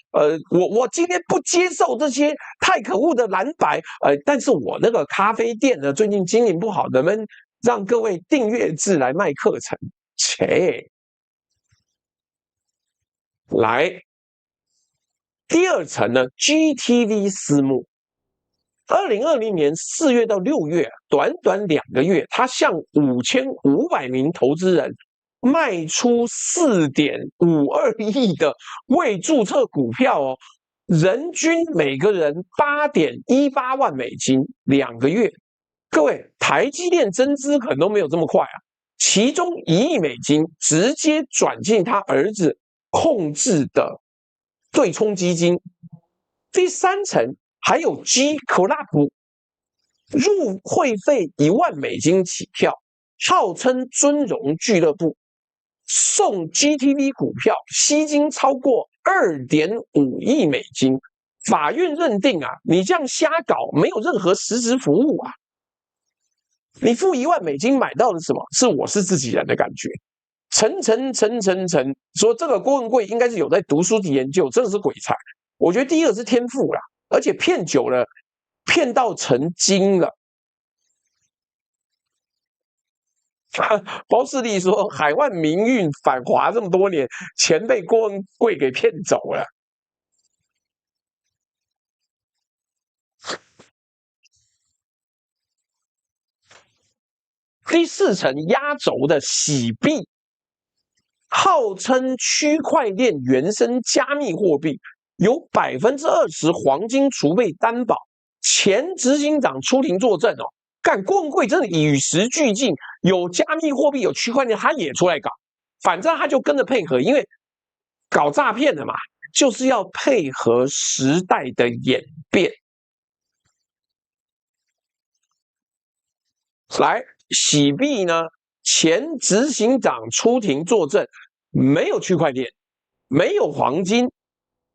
我今天不接受这些太可恶的蓝白，但是我那个咖啡店呢，最近经营不好，能不能让各位订阅制来卖课程？切，来，第二层呢 ，GTV 私募，2020年4月到6月，短短2个月，他向5500名投资人卖出4.52亿的未注册股票哦，人均每个人8.18万美金，2个月。各位，台积电增资可能都没有这么快啊，其中1亿美金直接转进他儿子控制的对冲基金。第三层还有 G Club， 入会费1万美金起跳，号称尊荣俱乐部。送 GTV 股票，吸金超过2.5亿美金，法院认定啊，你这样瞎搞，没有任何实质服务啊！你付1万美金买到的什么？是我是自己人的感觉。层，说这个郭文贵应该是有在读书及研究，真的是鬼才。我觉得第一个是天赋啦，而且骗久了，骗到成精了。包世利说：“海外民运反华这么多年，钱被郭文贵给骗走了。”第四层压轴的洗币，号称区块链原生加密货币，有20%黄金储备担保，前执行长出庭作证哦。干郭文贵真的与时俱进，有加密货币，有区块链，他也出来搞，反正他就跟着配合，因为搞诈骗的嘛，就是要配合时代的演变。来，洗币呢？前执行长出庭作证，没有区块链，没有黄金，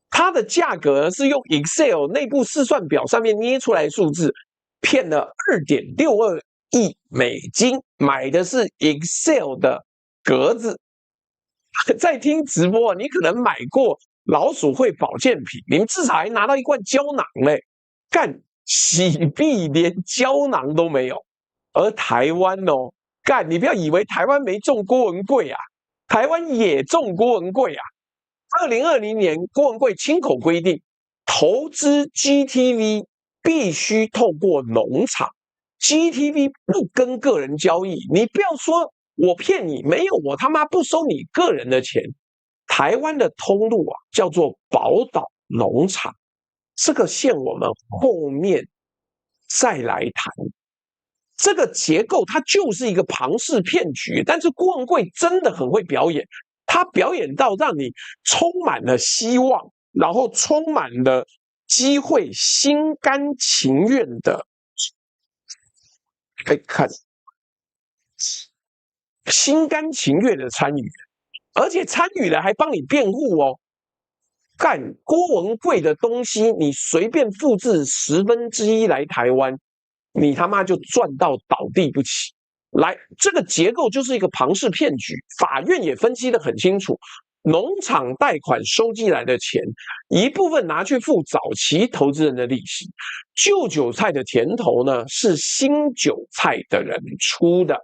它的价格是用 Excel 内部试算表上面捏出来的数字。骗了2.62亿美金，买的是 Excel 的格子。在听直播，你可能买过老鼠会保健品，你们至少还拿到一罐胶囊嘞。干洗币连胶囊都没有，而台湾哦，干你不要以为台湾没中郭文贵啊，台湾也中郭文贵啊。2020年，郭文贵亲口规定，投资 GTV。必须透过农场 ，GTV 不跟个人交易。你不要说我骗你，没有，我他妈不收你个人的钱。台湾的通路啊，叫做宝岛农场，这个线我们后面再来谈。这个结构它就是一个庞氏骗局，但是郭文贵真的很会表演，他表演到让你充满了希望，然后充满了机会，心甘情愿的，看，心甘情愿的参与，而且参与了还帮你辩护哦。干郭文贵的东西，你随便复制1/10来台湾，你他妈就赚到倒地不起。来，这个结构就是一个庞氏骗局，法院也分析得很清楚。农场贷款收进来的钱，一部分拿去付早期投资人的利息，旧韭菜的甜头呢是新韭菜的人出的。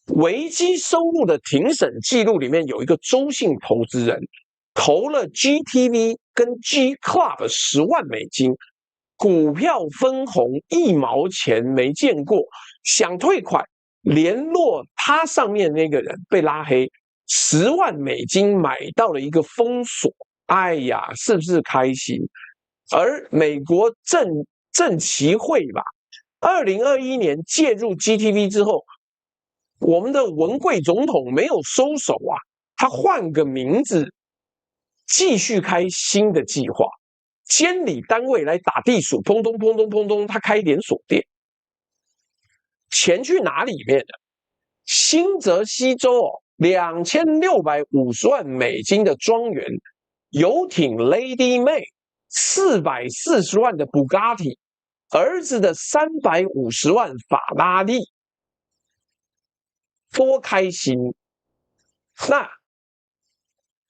维基收入的庭审记录里面有一个周姓投资人投了 GTV 跟 G Club 10万美金，股票分红1毛钱没见过，想退款，联络他上面那个人被拉黑，10万美金买到了一个封锁，哎呀，是不是开心？而美国证期会吧，2021年介入 GTV 之后，我们的文贵总统没有收手啊，他换个名字，继续开新的计划，监理单位来打地鼠，砰咚砰咚砰咚，他开连锁店，钱去哪里面了？新泽西州2650万美金的庄园，游艇 Lady May 440万的布加迪，儿子的350万法拉利，多开心！那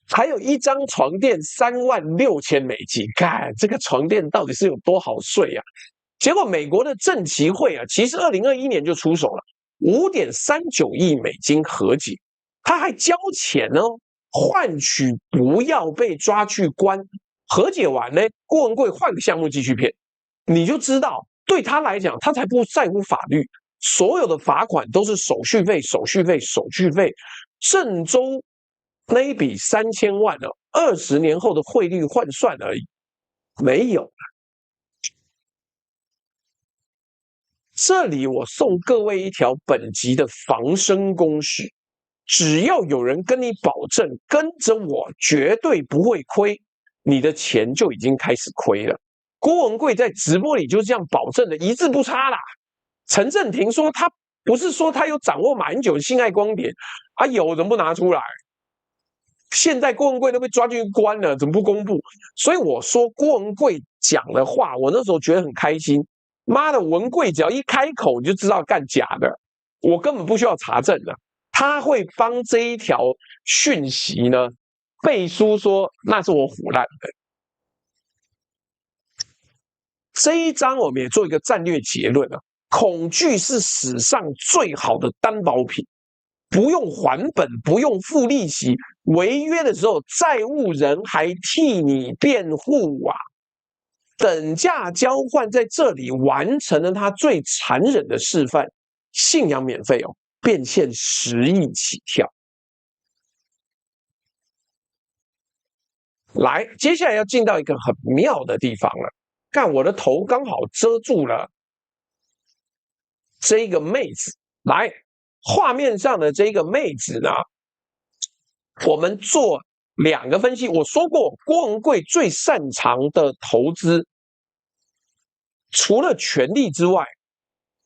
还有一张床垫36000美金，看这个床垫到底是有多好睡啊？结果美国的证期会啊，其实2021年就出手了，5.39亿美金和解，他还交钱哦，换取不要被抓去关。和解完呢，郭文贵换个项目继续骗，你就知道对他来讲，他才不在乎法律，所有的罚款都是手续费、手续费、手续费。郑州那一笔3000万呢，20年后的汇率换算而已，没有。这里我送各位一条本集的防身公式：只要有人跟你保证跟着我绝对不会亏，你的钱就已经开始亏了。郭文贵在直播里就这样保证的，一字不差啦。陈振廷说他不是说他有掌握马英九的性爱光碟啊，有怎么不拿出来？现在郭文贵都被抓进去关了，怎么不公布？所以我说郭文贵讲的话，我那时候觉得很开心。妈的，文贵只要一开口，你就知道干假的，我根本不需要查证的。他会帮这一条讯息呢背书说那是我唬烂的。这一章我们也做一个战略结论了：恐惧是史上最好的担保品，不用还本，不用付利息，违约的时候债务人还替你辩护啊。等价交换在这里完成了他最残忍的示范，信仰免费哦，变现10亿起跳。来，接下来要进到一个很妙的地方了。看我的头刚好遮住了这个妹子，来，画面上的这个妹子呢，我们做2个分析。我说过，郭文贵最擅长的投资，除了权力之外，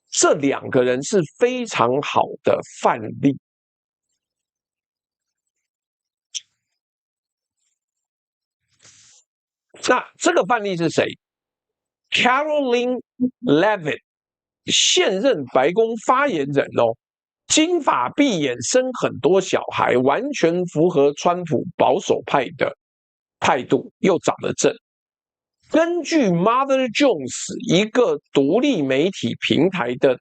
这2个人是非常好的范例。那这个范例是谁 ？Caroline Leavitt， 现任白宫发言人哦，金发碧眼，生很多小孩，完全符合川普保守派的态度，又长得正。根据 Mother Jones 一个独立媒体平台的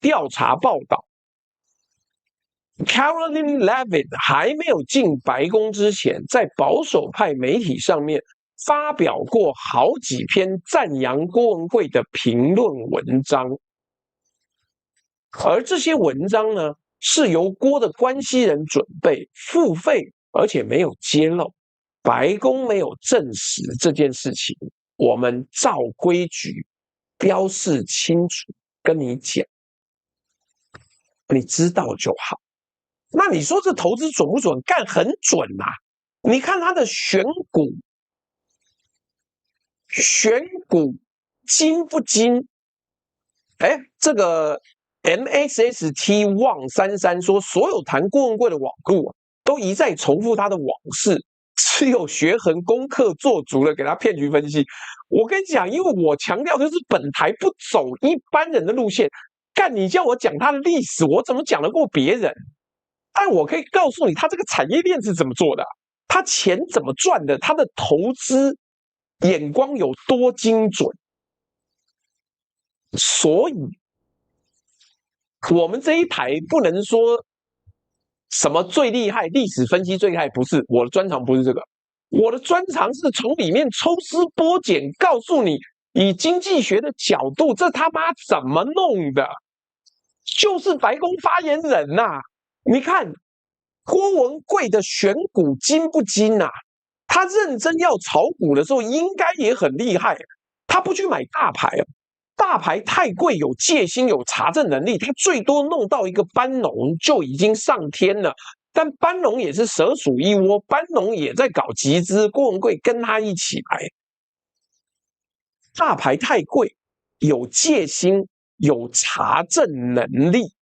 调查报道， Caroline Leavitt 还没有进白宫之前，在保守派媒体上面发表过好几篇赞扬郭文贵的评论文章，而这些文章呢，是由郭的关系人准备付费，而且没有揭露，白宫没有证实这件事情。我们照规矩标示清楚，跟你讲，你知道就好。那你说这投资准不准？干很准啊！你看他的选股精不精？哎，这个 MSST 旺33说，所有谈郭文贵的网路都一再重复他的往事，只有学恒功课做足了，给他骗局分析。我跟你讲，因为我强调就是本台不走一般人的路线，干你叫我讲他的历史，我怎么讲得过别人？但我可以告诉你，他这个产业链是怎么做的，他钱怎么赚的，他的投资眼光有多精准。所以，我们这一台不能说什么最厉害，历史分析最厉害，不是我的专长，不是这个，我的专长是从里面抽丝剥茧，告诉你以经济学的角度，这他妈怎么弄的？就是白宫发言人呐、你看郭文贵的选股精不精啊？他认真要炒股的时候，应该也很厉害。他不去买大牌啊，大牌太贵，有戒心，有查证能力，他最多弄到一个班农就已经上天了。但班农也是蛇鼠一窝，班农也在搞集资，郭文贵跟他一起来。大牌太贵，有戒心，有查证能力，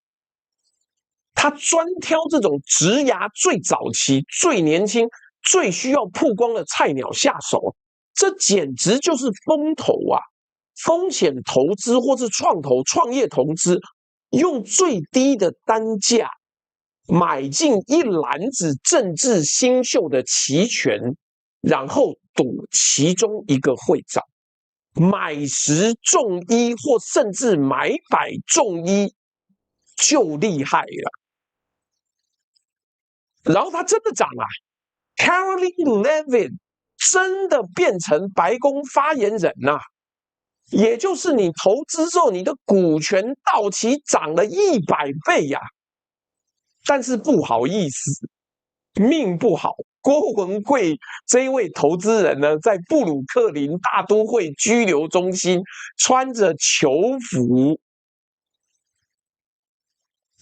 他专挑这种职涯最早期、最年轻、最需要曝光的菜鸟下手，这简直就是风投啊！风险投资或是创投、创业投资，用最低的单价买进一篮子政治新秀的期权，然后赌其中一个会涨，买10中1，或甚至买100中1，就厉害了。然后他真的涨了 ，Caroline Levitt 真的变成白宫发言人呐、也就是你投资之后，你的股权到期涨了100倍呀、但是不好意思，命不好，郭文贵这一位投资人呢，在布鲁克林大都会拘留中心穿着囚服，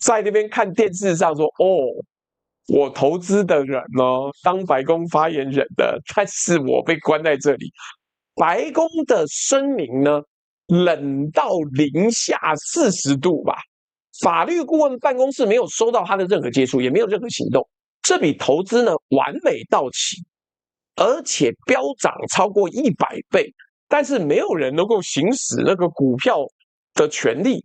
在那边看电视上说：“哦，我投资的人呢，当白宫发言人的，但是我被关在这里。”白宫的声明呢，冷到-40度吧。法律顾问办公室没有收到他的任何接触，也没有任何行动。这笔投资呢，完美到期，而且飙涨超过100倍，但是没有人能够行使那个股票的权利。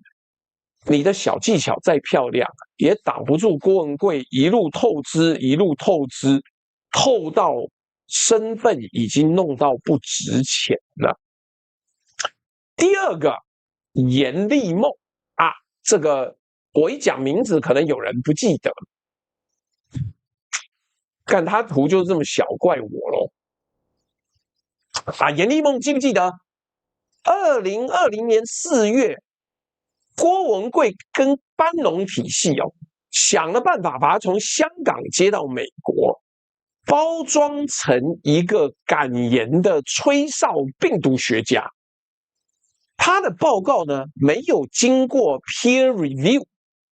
你的小技巧再漂亮，也挡不住郭文贵一路透支，一路透支，透到身份已经弄到不值钱了。第二个，严立梦啊，这个我一讲名字，可能有人不记得。看他图就这么小，怪我咯。啊，严立梦记不记得？2020年4月，郭文贵跟班农体系想了办法把他从香港接到美国，包装成一个敢言的吹哨病毒学家。他的报告呢，没有经过 peer review，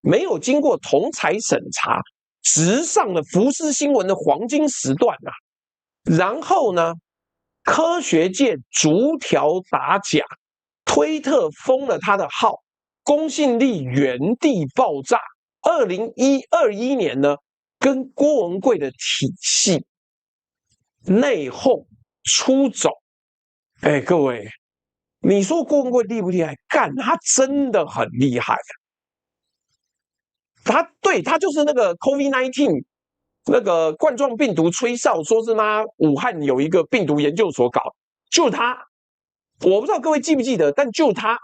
没有经过同侪审查，直上了福斯新闻的黄金时段啊。然后呢，科学界逐条打假，推特封了他的号，公信力原地爆炸。2021年呢，跟郭文贵的体系内讧出走。哎，各位，你说郭文贵厉不厉害？干，他真的很厉害。他就是那个 COVID-19 那个冠状病毒吹哨，说是妈武汉有一个病毒研究所搞，就他，我不知道各位记不记得，但就他。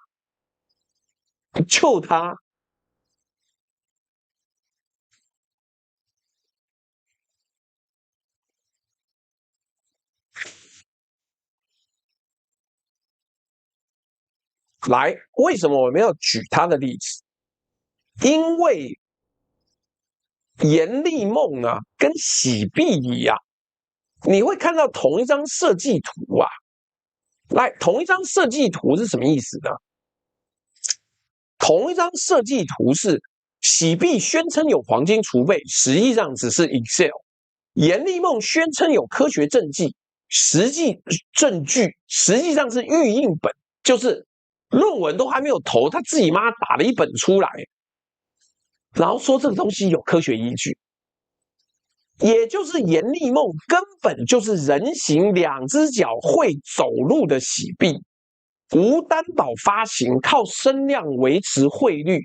来，为什么我们要举他的例子？因为严立梦啊，跟喜碧一样，你会看到同一张设计图啊。来，同一张设计图是什么意思呢？同一张设计图是喜碧宣称有黄金储备，实际上只是 Excel。严立梦宣称有科学证据，实际上是预印本，就是论文都还没有投，他自己妈打了一本出来，然后说这个东西有科学依据。也就是严立梦根本就是人形2只脚会走路的喜碧，无担保发行，靠声量维持汇率，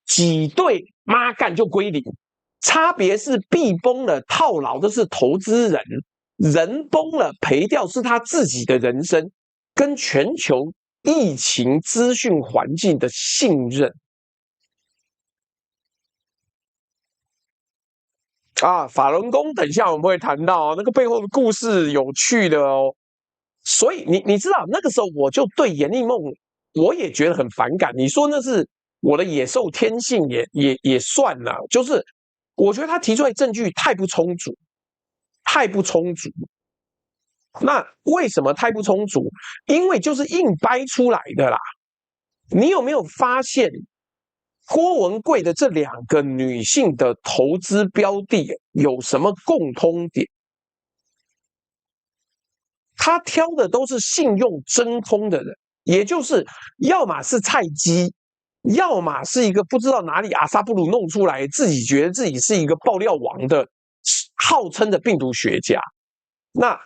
挤兑妈干就归零。差别是币崩了套牢的是投资人，人崩了赔掉是他自己的人生跟全球疫情资讯环境的信任。啊，法轮功，等一下我们会谈到那个背后的故事，有趣的哦。所以你知道那个时候我就对严立梦，我也觉得很反感。你说那是我的野兽天性也算了，就是我觉得他提出来的证据太不充足，太不充足。那为什么太不充足？因为就是硬掰出来的啦。你有没有发现郭文贵的这2个女性的投资标的有什么共通点？他挑的都是信用真空的人，也就是要么是菜鸡，要么是一个不知道哪里阿萨布鲁弄出来，自己觉得自己是一个爆料王的，号称的病毒学家。那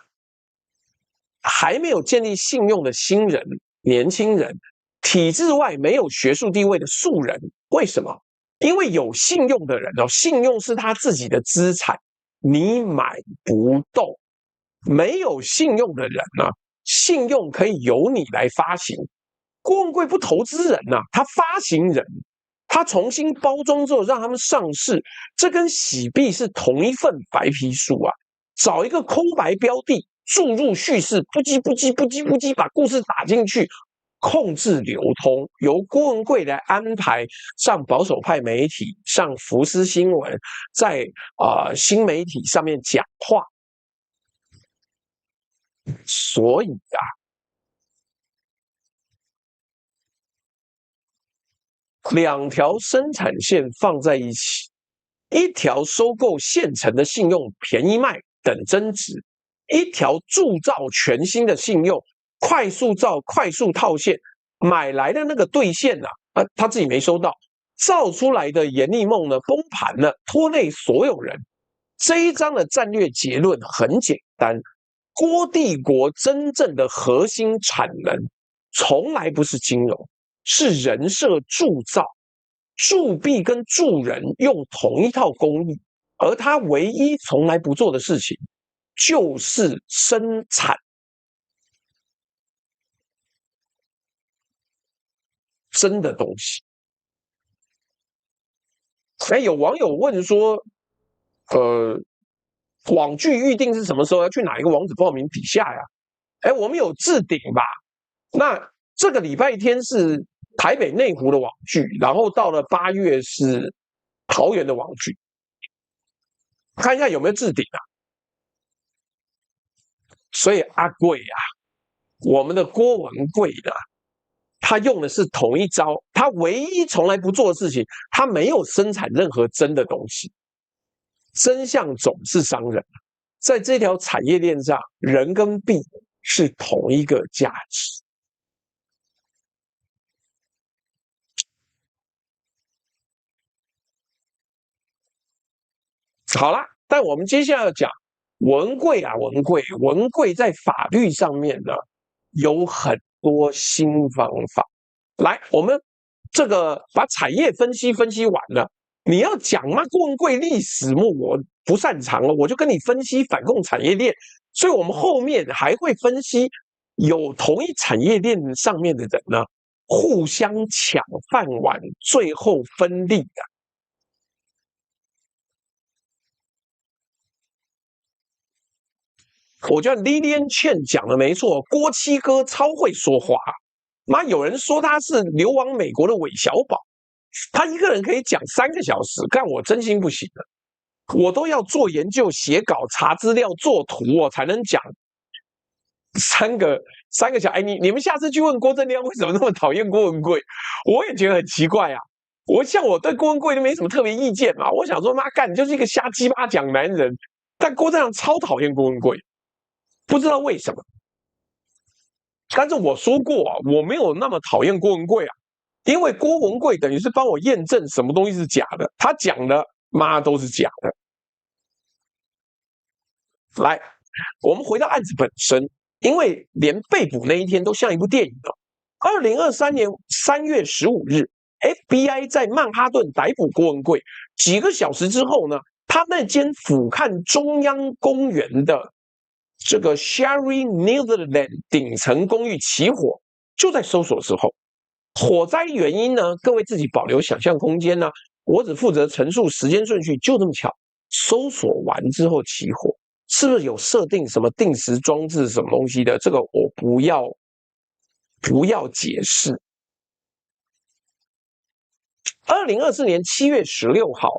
还没有建立信用的新人、年轻人，体制外没有学术地位的素人，为什么？因为有信用的人哦，信用是他自己的资产，你买不动。没有信用的人呢，信用可以由你来发行。郭文贵不投资人呐，他发行人，他重新包装之后让他们上市，这跟洗币是同一份白皮书啊。找一个空白标的，注入叙事，不叽不叽不叽不叽，把故事打进去，控制流通，由郭文贵来安排上保守派媒体、上福斯新闻，在新媒体上面讲话。所以啊，两条生产线放在一起，一条收购现成的信用便宜卖等增值，一条铸造全新的信用，快速造快速套现，买来的那个兑现他自己没收到，造出来的严立梦呢崩盘了，拖累所有人。这一章的战略结论很简单。郭帝国真正的核心产能，从来不是金融，是人设铸造。铸币跟铸人用同一套工艺，而他唯一从来不做的事情，就是生产真的东西。有网友问说，网剧预定是什么时候？要去哪一个网址报名？底下呀。我们有置顶吧？那这个礼拜天是台北内湖的网剧，然后到了8月是桃园的网剧，看一下有没有置顶啊。所以阿贵啊，我们的郭文贵呢，他用的是同一招，他唯一从来不做的事情，他没有生产任何真的东西。真相总是伤人，在这条产业链上，人跟币是同一个价值。好啦，但我们接下来要讲文贵啊，文贵在法律上面呢有很多新方法。来，我们这个把产业分析完了，你要讲嘛，郭文贵历史我不擅长了，我就跟你分析反共产业链。所以我们后面还会分析有同一产业链上面的人呢，互相抢饭碗，最后分利的。我觉得 Lilian Chen 讲的没错，郭七哥超会说话。妈，有人说他是流亡美国的韦小宝，他一个人可以讲3个小时，但我真心不行了。我都要做研究、写稿、查资料、做图，我才能讲3个小时。你们下次去问郭正亮为什么那么讨厌郭文贵，我也觉得很奇怪啊。我对郭文贵都没什么特别意见嘛，我想说妈干，你就是一个瞎鸡巴讲男人。但郭正亮超讨厌郭文贵，不知道为什么。但是我说过啊，我没有那么讨厌郭文贵啊，因为郭文贵等于是帮我验证什么东西是假的，他讲的妈都是假的。来，我们回到案子本身，因为连被捕那一天都像一部电影哦。2023年3月15日 ，FBI 在曼哈顿逮捕郭文贵，几个小时之后呢，他那间俯瞰中央公园的这个 Sherry Netherland 顶层公寓起火，就在搜索之后。火灾原因呢，各位自己保留想象空间呢，我只负责陈述时间顺序，就这么巧。搜索完之后起火，是不是有设定什么定时装置什么东西的？这个我不要解释。2024年7月16号，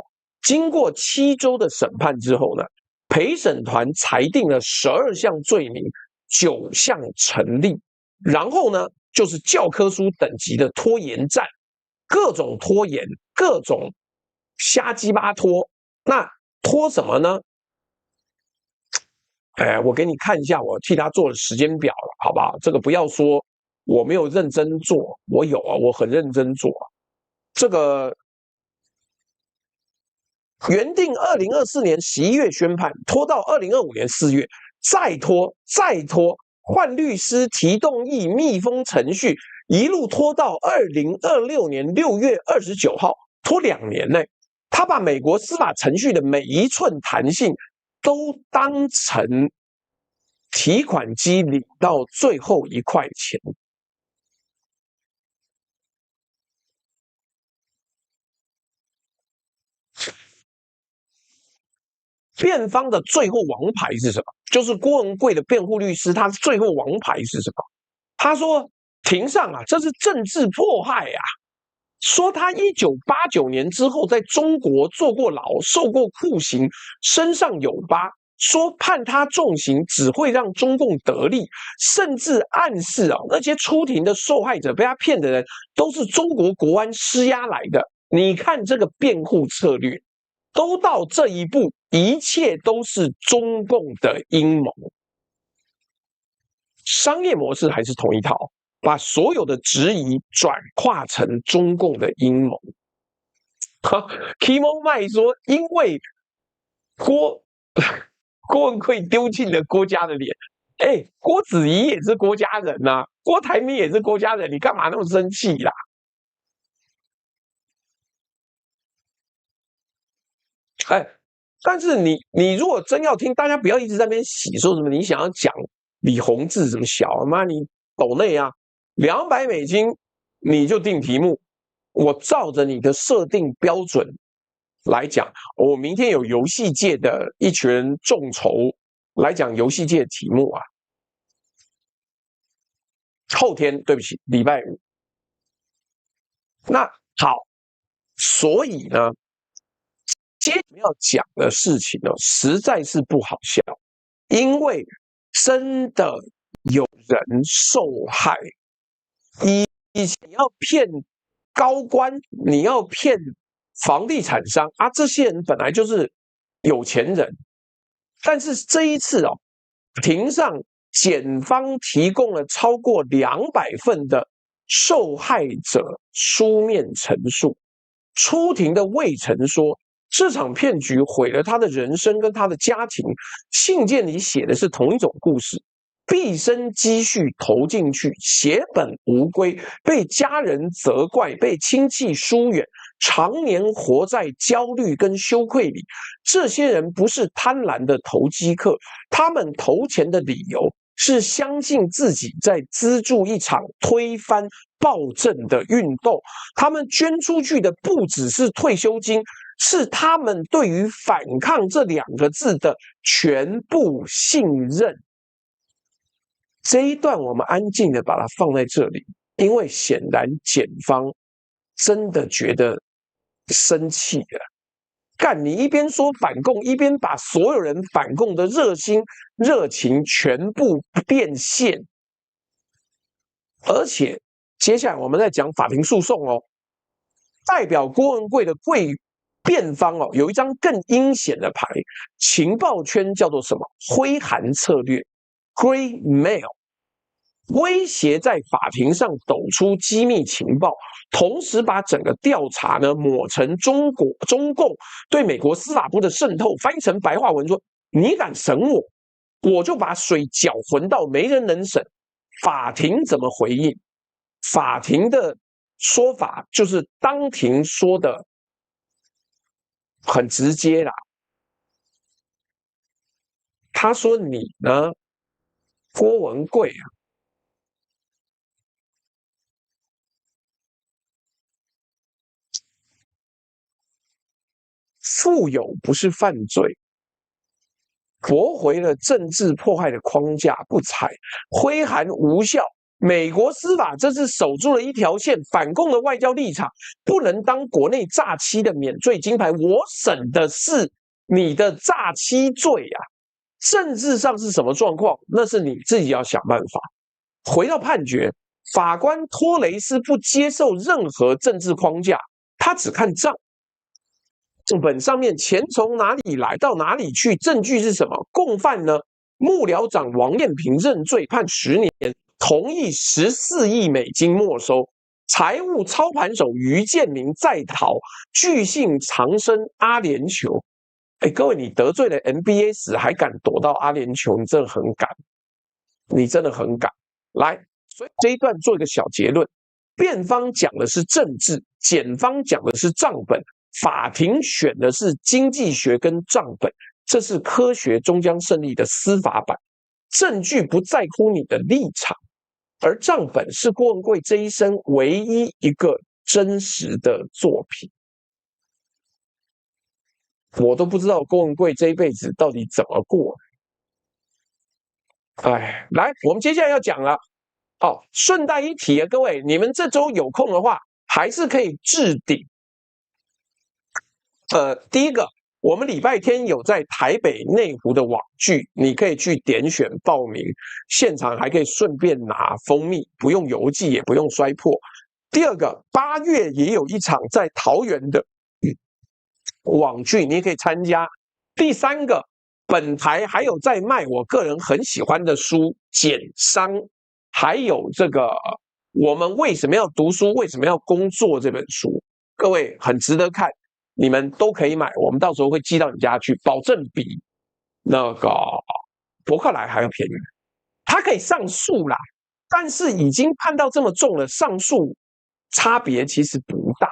经过7周的审判之后呢，陪审团裁定了12项罪名，9项成立。然后呢，就是教科书等级的拖延战，各种拖延，各种瞎鸡巴拖。那拖什么呢？我给你看一下，我替他做的时间表了，好不好？这个不要说我没有认真做，我有啊，我很认真做。这个原定2024年11月宣判，拖到2025年4月，再拖，换律师提动议密封程序，一路拖到2026年6月29号，拖2年呢。他把美国司法程序的每一寸弹性都当成提款机领到最后1块钱。辩方的最后王牌是什么？就是郭文贵的辩护律师，他最后王牌是什么？他说：“庭上啊，这是政治迫害啊！说他1989年之后在中国坐过牢、受过酷刑，身上有疤。说判他重刑只会让中共得利，甚至暗示啊，那些出庭的受害者被他骗的人都是中国国安施压来的。你看这个辩护策略。”都到这一步，一切都是中共的阴谋。商业模式还是同一套，把所有的质疑转化成中共的阴谋。Kimo 麦说，因为郭文贵丢尽了郭家的脸。郭子仪也是郭家人呐、郭台铭也是郭家人，你干嘛那么生气啦？但是你如果真要听，大家不要一直在那边洗说什么你想要讲李洪志什么小妈你抖内啊，$200你就定题目，我照着你的设定标准来讲，我明天有游戏界的一群人众筹来讲游戏界的题目啊，后天对不起，礼拜5。那好，所以呢，接着要讲的事情呢，实在是不好笑，因为真的有人受害。以前你要骗高官，你要骗房地产商啊，这些人本来就是有钱人。但是这一次哦，庭上检方提供了超过200份的受害者书面陈述。出庭的魏晨说，这场骗局毁了他的人生跟他的家庭。信件里写的是同一种故事，毕生积蓄投进去，血本无归，被家人责怪，被亲戚疏远，常年活在焦虑跟羞愧里。这些人不是贪婪的投机客，他们投钱的理由是相信自己在资助一场推翻暴政的运动。他们捐出去的不只是退休金，是他们对于反抗这2个字的全部信任。这一段我们安静的把它放在这里，因为显然检方真的觉得生气了。干，你一边说反共，一边把所有人反共的热心热情全部变现。而且接下来我们在讲法庭诉讼哦，代表郭文贵的辩方哦，有一张更阴险的牌，情报圈叫做什么？灰函策略 （Grey Mail）。威胁在法庭上抖出机密情报，同时把整个调查呢抹成中共对美国司法部的渗透。翻译成白话文说：你敢审我，我就把水搅浑到没人能审。法庭怎么回应？法庭的说法就是当庭说的很直接啦。他说：“你呢，郭文贵啊，富有不是犯罪，驳回了政治迫害的框架不采，挥汗无效。美国司法这是守住了一条线，反共的外交立场不能当国内诈欺的免罪金牌，我审的是你的诈欺罪啊！政治上是什么状况，那是你自己要想办法。回到判决，法官托雷斯不接受任何政治框架，他只看账。正本上面钱从哪里来到哪里去，证据是什么？共犯呢？幕僚长王彦平认罪，判10年，同意14亿美金没收。财务操盘手于建民在逃，巨信长生阿联酋。各位，你得罪了 NBA 时还敢躲到阿联酋，你真的很敢，你真的很敢。来，所以这一段做一个小结论：辩方讲的是政治，检方讲的是账本。法庭选的是经济学跟账本，这是科学终将胜利的司法版。证据不在乎你的立场，而账本是郭文贵这一生唯一一个真实的作品。我都不知道郭文贵这一辈子到底怎么过。来，我们接下来要讲了。顺带一提啊，各位，你们这周有空的话，还是可以置顶。第一个，我们礼拜天有在台北内湖的网剧，你可以去点选报名，现场还可以顺便拿蜂蜜，不用邮寄，也不用摔破。第二个，8月也有一场在桃园的网剧，你也可以参加。第三个，本台还有在卖我个人很喜欢的书《简商》，还有这个我们为什么要读书，为什么要工作这本书，各位很值得看。你们都可以买，我们到时候会寄到你家去，保证比那个博客来还要便宜。它可以上诉啦，但是已经判到这么重了，上诉差别其实不大。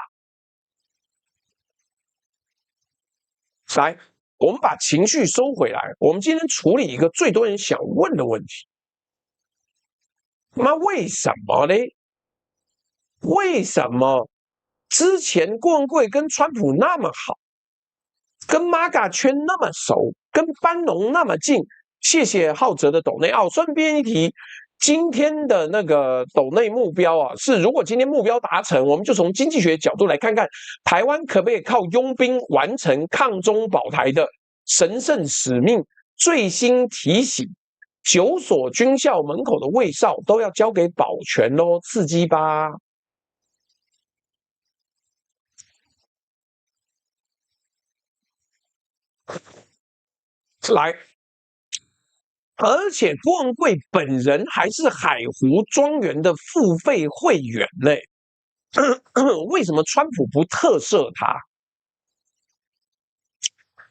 来，我们把情绪收回来，我们今天处理一个最多人想问的问题：那为什么呢？为什么之前郭文贵跟川普那么好，跟 MAGA 圈那么熟，跟班农那么近？谢谢浩哲的抖内顺便一提，今天的那个抖内目标啊，是如果今天目标达成，我们就从经济学角度来看看台湾可不可以靠佣兵完成抗中保台的神圣使命。最新提醒，9所军校门口的卫哨都要交给保全咯，刺激吧！来，而且郭文贵本人还是海湖庄园的付费会员呢。为什么川普不特赦他？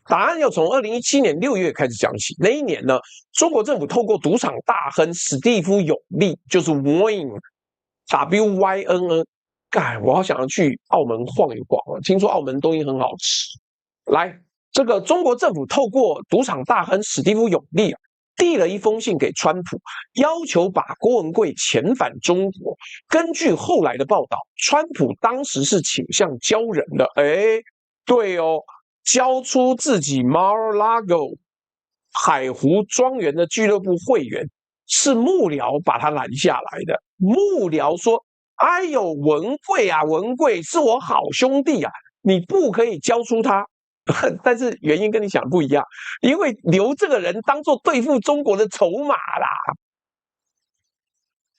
答案要从2017年6月开始讲起。那一年呢，中国政府透过赌场大亨史蒂夫·永利，就是 WYNN，我好想要去澳门晃一晃啊！听说澳门东西很好吃。来，这个中国政府透过赌场大亨史蒂夫·永利递了一封信给川普，要求把郭文贵遣返中国。根据后来的报道，川普当时是倾向交人的。对哦，交出自己 Mar-a-Lago 海湖庄园的俱乐部会员，是幕僚把他拦下来的。幕僚说：“哎呦，文贵啊，文贵是我好兄弟啊，你不可以交出他。”但是原因跟你想的不一样，因为留这个人当做对付中国的筹码啦。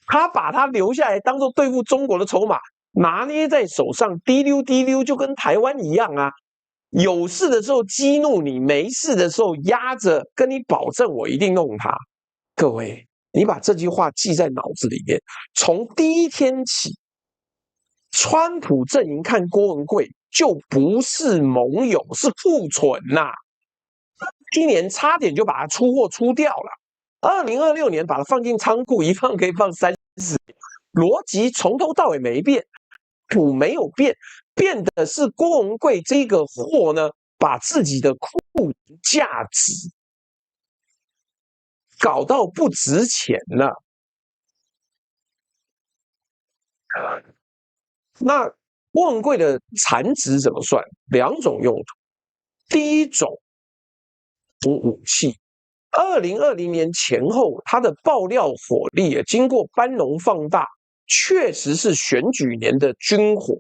他把他留下来当做对付中国的筹码，拿捏在手上，滴溜滴溜，就跟台湾一样啊。有事的时候激怒你，没事的时候压着，跟你保证我一定弄他。各位，你把这句话记在脑子里面，从第一天起，川普阵营看郭文贵就不是盟友，是库存呐。今年差点就把它出货出掉了，2026年把它放进仓库，一放可以放30年，逻辑从头到尾没变，普没有变，变的是郭文贵这个货呢，把自己的库价值搞到不值钱了。那郭文贵的残值怎么算？2种用途。第一种武器，2020年前后，它的爆料火力也经过班农放大，确实是选举年的军火。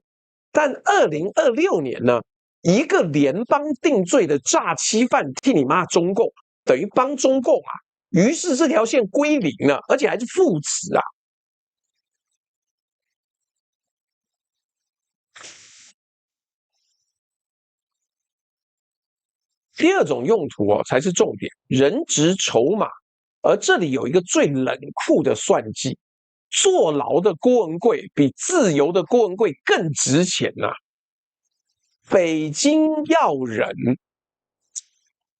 但2026年呢，一个联邦定罪的诈欺犯替你骂中共，等于帮中共啊，于是这条线归零了，而且还是副词啊。第二种用途哦，才是重点，人质筹码。而这里有一个最冷酷的算计，坐牢的郭文贵比自由的郭文贵更值钱啊！北京要人，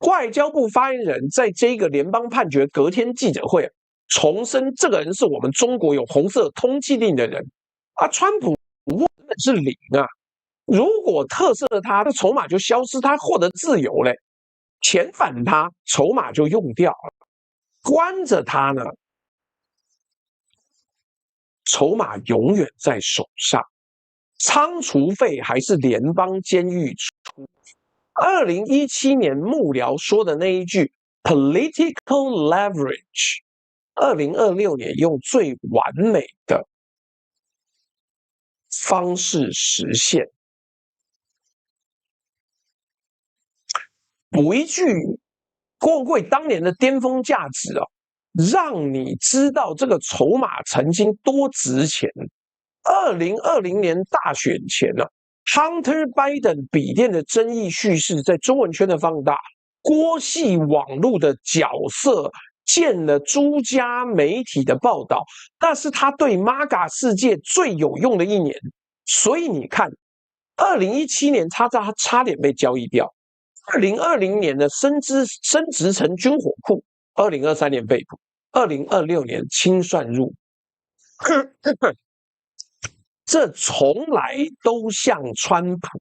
外交部发言人在这个联邦判决隔天记者会重申，这个人是我们中国有红色通缉令的人啊，川普根本是零啊！如果特赦他，那筹码就消失，他获得自由嘞。遣返他，筹码就用掉了；关着他呢，筹码永远在手上。仓储费还是联邦监狱出。2017年幕僚说的那一句 political leverage， 2026年用最完美的方式实现。补一句，郭文贵当年的巅峰价值啊，让你知道这个筹码曾经多值钱。2020年大选前呢，Hunter Biden 笔电的争议叙事在中文圈的放大，郭系网络的角色见了诸家媒体的报道，那是他对 MAGA 世界最有用的一年。所以你看，2017年他差点被交易掉。2020年呢，升职成军火库，2023年被捕，2026年清算入。这从来都像川普，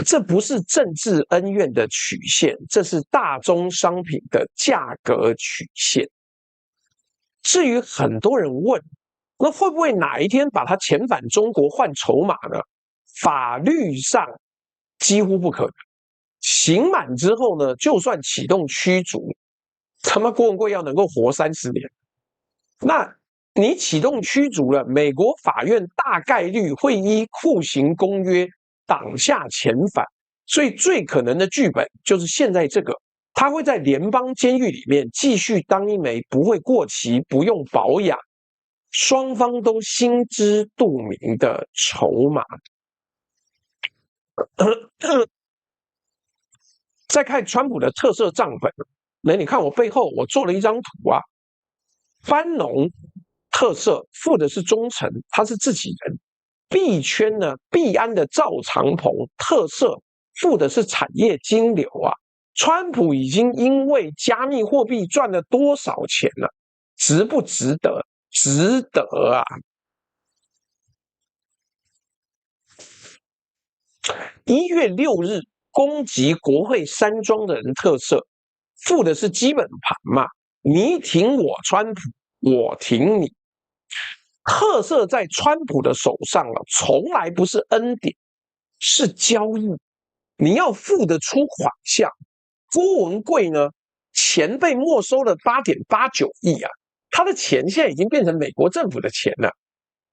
这不是政治恩怨的曲线，这是大宗商品的价格曲线。至于很多人问，那会不会哪一天把他遣返中国换筹码呢？法律上几乎不可能。刑满之后呢，就算启动驱逐，他妈郭文贵要能够活30年，那你启动驱逐了，美国法院大概率会依酷刑公约挡下遣返，所以最可能的剧本就是现在这个，他会在联邦监狱里面继续当一枚不会过期、不用保养、双方都心知肚明的筹码。再看川普的特色账本，那你看我背后我做了一张图啊，班农特色付的是忠诚，他是自己人；币圈呢，币安的赵长鹏特色付的是产业金流啊。川普已经因为加密货币赚了多少钱了？值不值得？值得啊！1月6日攻击国会山庄的人特色，付的是基本盘嘛，你挺我川普，我挺你。特色在川普的手上了，从来不是恩典，是交易。你要付得出款项。郭文贵呢，钱被没收了8.89亿啊，他的钱现在已经变成美国政府的钱了。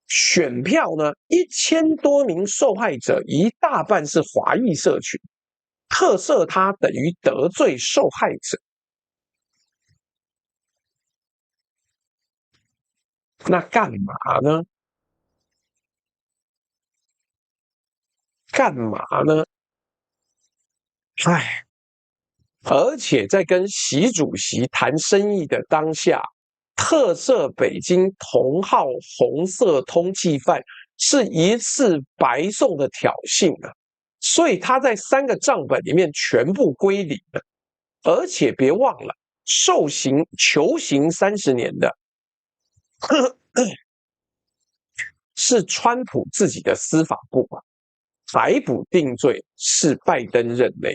选票呢，1000多名受害者，一大半是华裔社群。特赦他等于得罪受害者。那干嘛呢？干嘛呢？唉，而且在跟习主席谈生意的当下，特赦北京同号红色通缉犯是一次白送的挑衅啊！所以他在3个账本里面全部归零了。而且别忘了，受刑求刑30年的是川普自己的司法部啊，逮捕定罪是拜登任内，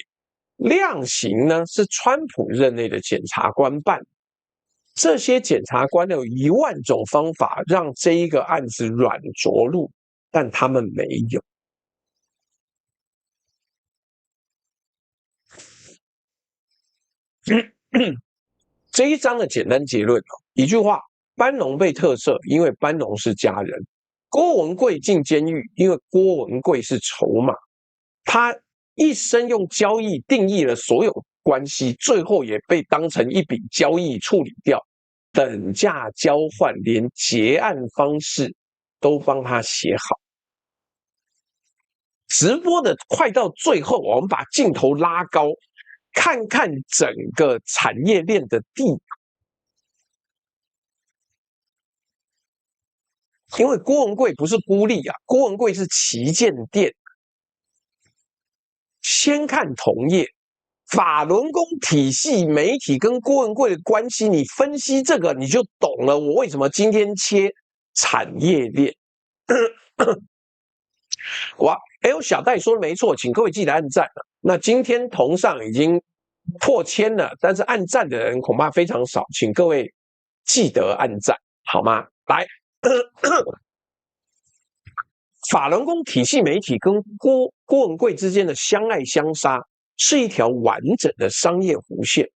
量刑呢是川普任内的检察官办。这些检察官有1万种方法让这一个案子软着陆，但他们没有。这一章的简单结论一句话：班农被特赦，因为班农是家人；郭文贵进监狱，因为郭文贵是筹码。他一生用交易定义了所有关系，最后也被当成一笔交易处理掉，等价交换，连结案方式都帮他写好。直播的快到最后，我们把镜头拉高，看看整个产业链的地图。因为郭文贵不是孤立啊，郭文贵是旗舰店。先看同业，法轮功体系、媒体跟郭文贵的关系，你分析这个你就懂了。我为什么今天切产业链？哇！小戴说的没错，请各位记得按赞。那今天同上已经破千了，但是按赞的人恐怕非常少，请各位记得按赞，好吗？来，法轮功体系媒体跟郭文贵之间的相爱相杀，是一条完整的商业弧线。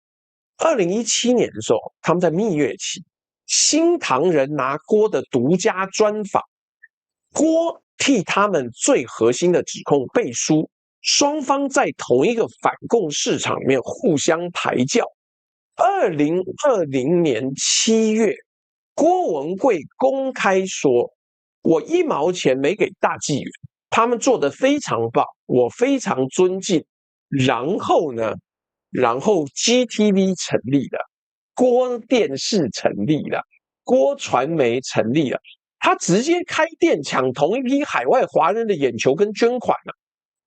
2017年的时候，他们在蜜月期，新唐人拿郭的独家专访，郭替他们最核心的指控背书，双方在同一个反共市场里面互相抬轿。2020年7月，郭文贵公开说：“我1毛钱没给大纪元，他们做得非常棒，我非常尊敬。”然后呢？然后 GTV 成立了，郭电视成立了，郭传媒成立了。他直接开店抢同一批海外华人的眼球跟捐款啊，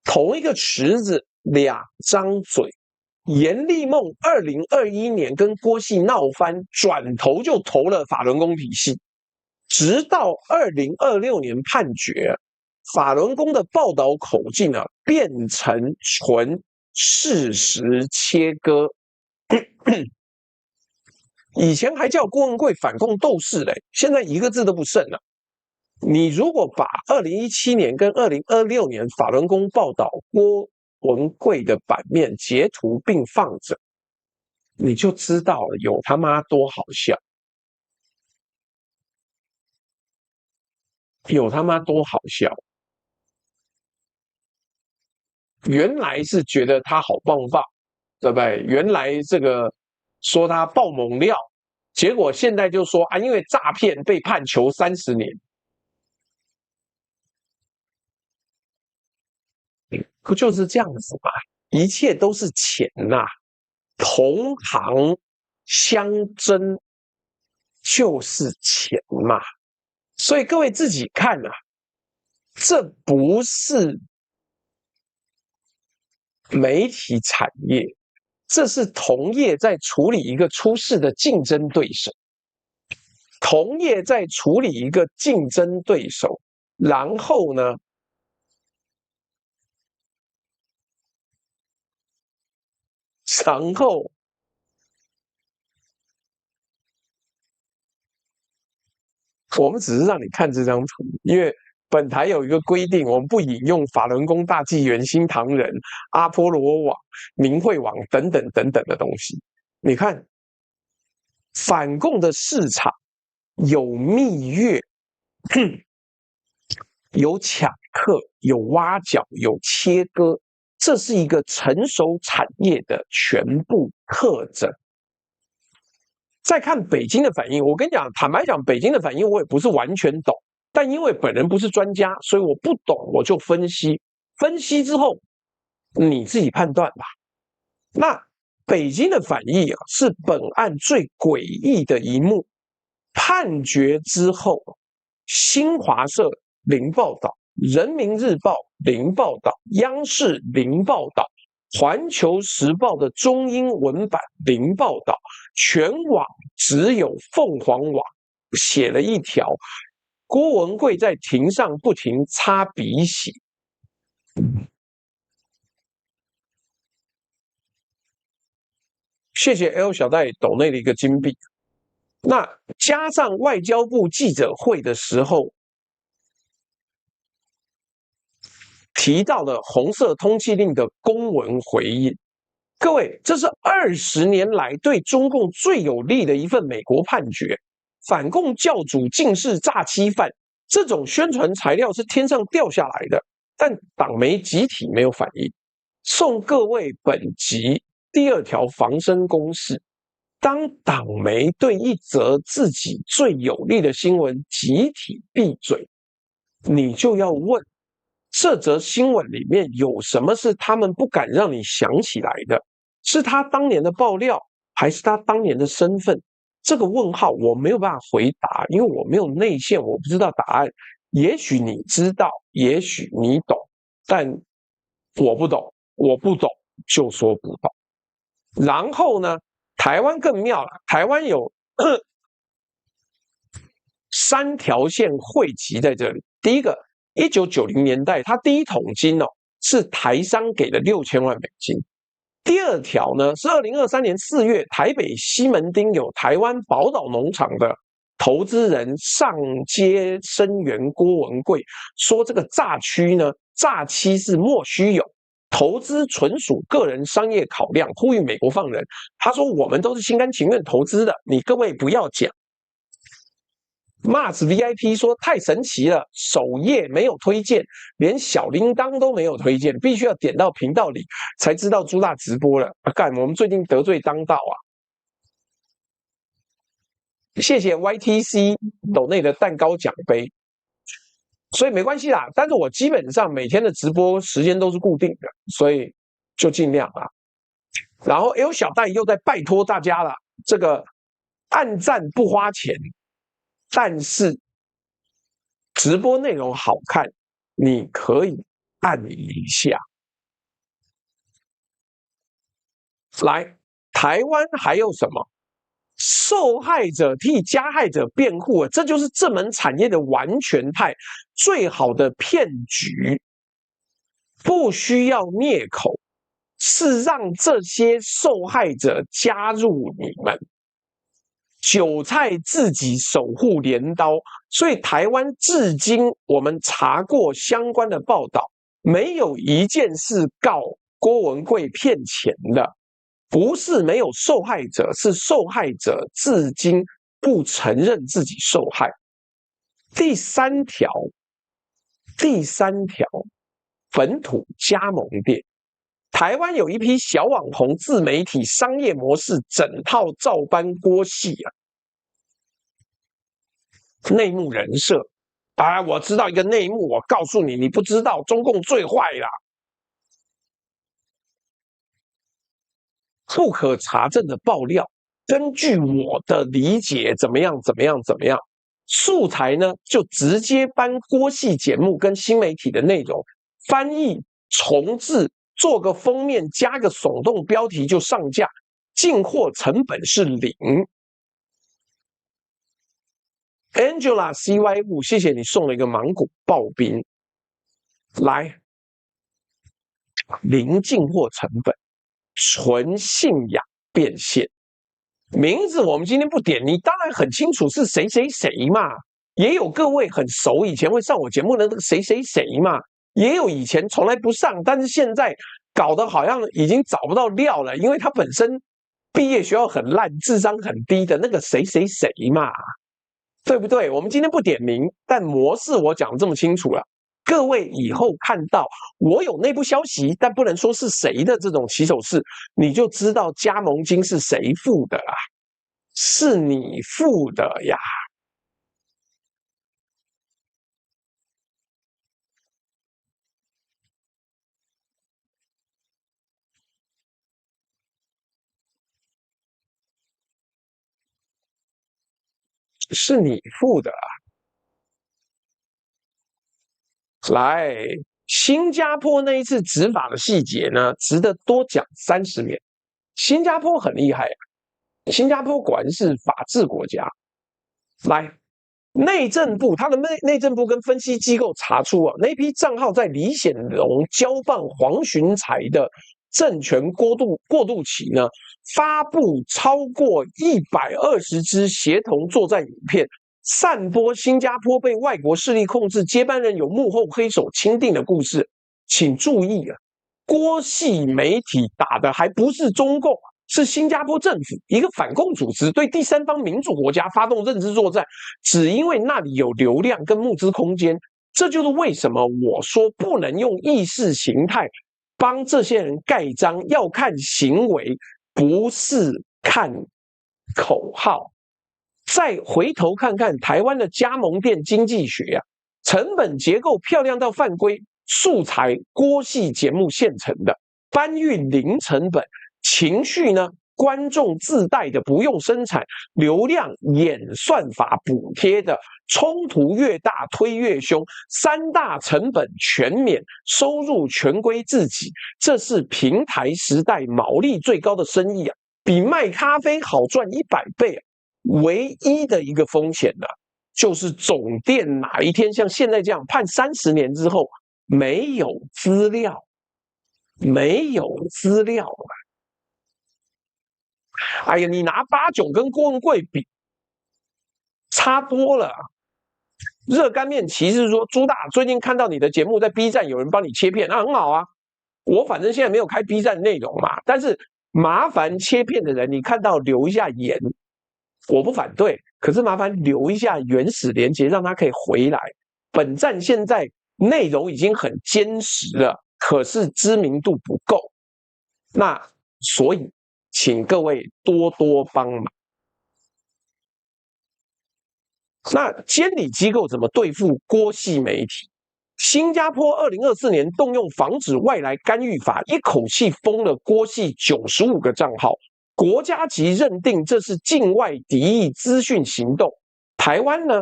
同一个池子两张嘴。严立梦2021年跟郭系闹翻，转头就投了法轮功体系，直到2026年判决，法轮功的报道口径啊变成纯事实切割。以前还叫郭文贵反共斗士嘞，现在一个字都不剩了。你如果把2017年跟2026年法轮功报道郭文贵的版面截图并放着，你就知道了有他妈多好笑，有他妈多好笑。原来是觉得他好棒棒，对不对？原来这个说他爆猛料，结果现在就说啊，因为诈骗被判囚30年。不就是这样子嘛？一切都是钱呐，同行相争就是钱嘛。所以各位自己看啊，这不是媒体产业，这是同业在处理一个出事的竞争对手，同业在处理一个竞争对手，然后呢？然后我们只是让你看这张图，因为本台有一个规定，我们不引用法轮功大纪元、新唐人、阿波罗网、明慧网等等等等的东西。你看，反共的市场有蜜月，有抢客，有挖角，有切割，这是一个成熟产业的全部特征。再看北京的反应，我跟你讲，坦白讲，北京的反应我也不是完全懂，但因为本人不是专家，所以我不懂我就分析，分析之后你自己判断吧。那北京的反应啊，是本案最诡异的一幕。判决之后，新华社零报道，人民日报零报道，央视零报道，环球时报的中英文版零报道，全网只有凤凰网写了一条：郭文贵在庭上不停擦鼻血。谢谢 L 小戴抖内的一个金币。那加上外交部记者会的时候提到了红色通缉令的公文回应，各位，这是20年来对中共最有利的一份美国判决。反共教主竟是诈欺犯，这种宣传材料是天上掉下来的，但党媒集体没有反应。送各位本集第2条防身公式：当党媒对一则自己最有利的新闻集体闭嘴，你就要问，这则新闻里面有什么是他们不敢让你想起来的？是他当年的爆料，还是他当年的身份？这个问号我没有办法回答，因为我没有内线，我不知道答案。也许你知道，也许你懂，但我不懂，我不懂就说不懂。然后呢，台湾更妙了，台湾有3条线汇集在这里。第一个，1990年代，他第一桶金是台商给的6000万美金。第2条呢，是2023年4月，台北西门町有台湾宝岛农场的投资人上街声援郭文贵，说这个诈区呢，诈欺是莫须有，投资纯属个人商业考量，呼吁美国放人。他说我们都是心甘情愿投资的，你各位不要讲。Mars VIP 说太神奇了，首页没有推荐，连小铃铛都没有推荐，必须要点到频道里才知道朱大直播了。干，我们最近得罪当道啊！谢谢 YTC 斗内的蛋糕奖杯，所以没关系啦。但是我基本上每天的直播时间都是固定的，所以就尽量啊。然后 L 小戴又在拜托大家了，这个按赞不花钱。但是直播内容好看，你可以按一下。来，台湾还有什么？受害者替加害者辩护，这就是这门产业的完全态，最好的骗局。不需要灭口，是让这些受害者加入你们。韭菜自己守护镰刀，所以台湾至今我们查过相关的报道，没有一件是告郭文贵骗钱的，不是没有受害者，是受害者至今不承认自己受害。第三条，本土加盟店。台湾有一批小网红自媒体商业模式整套照搬郭系啊，内幕人设啊，我知道一个内幕，我告诉你，你不知道，中共最坏啦，不可查证的爆料，根据我的理解，怎么样，素材呢就直接搬郭系节目跟新媒体的内容，翻译重制。做个封面，加个耸动标题就上架，进货成本是0。Angela CY5，谢谢你送了一个芒果刨冰，来0进货成本，纯信仰变现。名字我们今天不点，你当然很清楚是谁谁谁嘛。也有各位很熟，以前会上我节目的那个谁谁谁嘛。也有以前从来不上，但是现在搞得好像已经找不到料了，因为他本身毕业学校很烂，智商很低的那个谁谁谁嘛，对不对？我们今天不点名，但模式我讲这么清楚了，各位以后看到我有内部消息，但不能说是谁的这种起手式，你就知道加盟金是谁付的啦，是你付的呀。是你付的啊！来，新加坡那一次执法的细节呢，值得多讲30年。新加坡很厉害啊，新加坡果然是法治国家。来，内政部他的内政部跟分析机构查出啊，那批账号在李显龙交棒黄循财的政权过渡期呢，发布超过120支协同作战影片，散播新加坡被外国势力控制，接班人有幕后黑手钦定的故事。请注意啊，郭系媒体打的还不是中共，是新加坡政府一个反共组织对第三方民主国家发动认知作战，只因为那里有流量跟募资空间。这就是为什么我说不能用意识形态帮这些人盖章，要看行为，不是看口号。再回头看看台湾的加盟店经济学啊，成本结构漂亮到犯规，素材郭系节目现成的，搬运零成本，情绪呢观众自带的不用生产，流量演算法补贴的，冲突越大推越凶，三大成本全免，收入全归自己，这是平台时代毛利最高的生意啊，比卖咖啡好赚100倍啊。唯一的一个风险呢，就是总店哪一天像现在这样判30年之后没有资料，没有资料啊！哎呀，你拿八炯跟郭文贵比，差多了。热干面骑士说：“朱大，最近看到你的节目在 B 站有人帮你切片，那很好啊。我反正现在没有开 B 站内容嘛，但是麻烦切片的人，你看到留一下言。”我不反对，可是麻烦留一下原始连结，让他可以回来。本站现在内容已经很坚实了，可是知名度不够，那所以请各位多多帮忙。那监理机构怎么对付郭系媒体？新加坡2024年动用防止外来干预法，一口气封了郭系95个账号。国家级认定这是境外敌意资讯行动。台湾呢，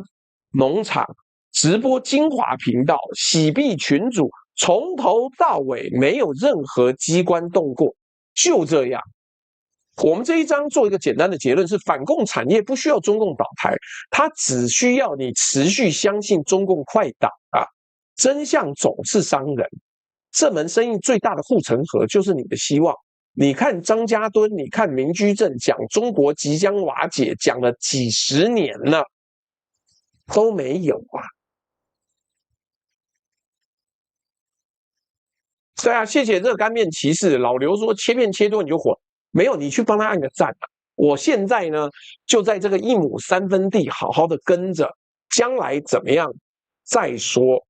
农场直播精华频道洗币群组，从头到尾没有任何机关动过，就这样。我们这一章做一个简单的结论是：反共产业不需要中共倒台，它只需要你持续相信中共快倒啊！真相总是伤人，这门生意最大的护城河就是你的希望。你看张家敦，你看明居正讲中国即将瓦解，讲了几十年了，都没有啊。对啊，谢谢热干面骑士。老刘说切片切多你就火，没有你去帮他按个赞啊。我现在呢就在这个1亩3分地好好的跟着，将来怎么样再说。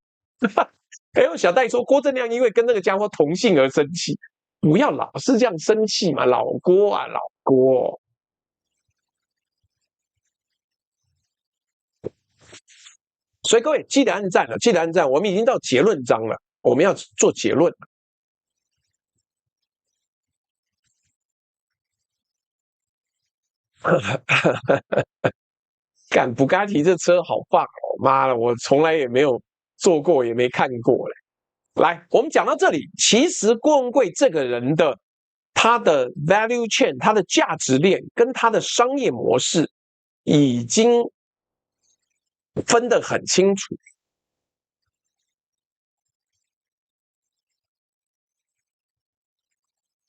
还有小戴说郭正亮因为跟那个家伙同姓而生气。不要老是这样生气嘛，老郭啊，老郭。所以各位记得按赞了，记得按赞。我们已经到结论章了，我们要做结论了。干布加迪这车好棒哦！妈的，我从来也没有坐过，也没看过嘞。来，我们讲到这里，其实郭文贵这个人的他的 value chain， 他的价值链跟他的商业模式已经分得很清楚。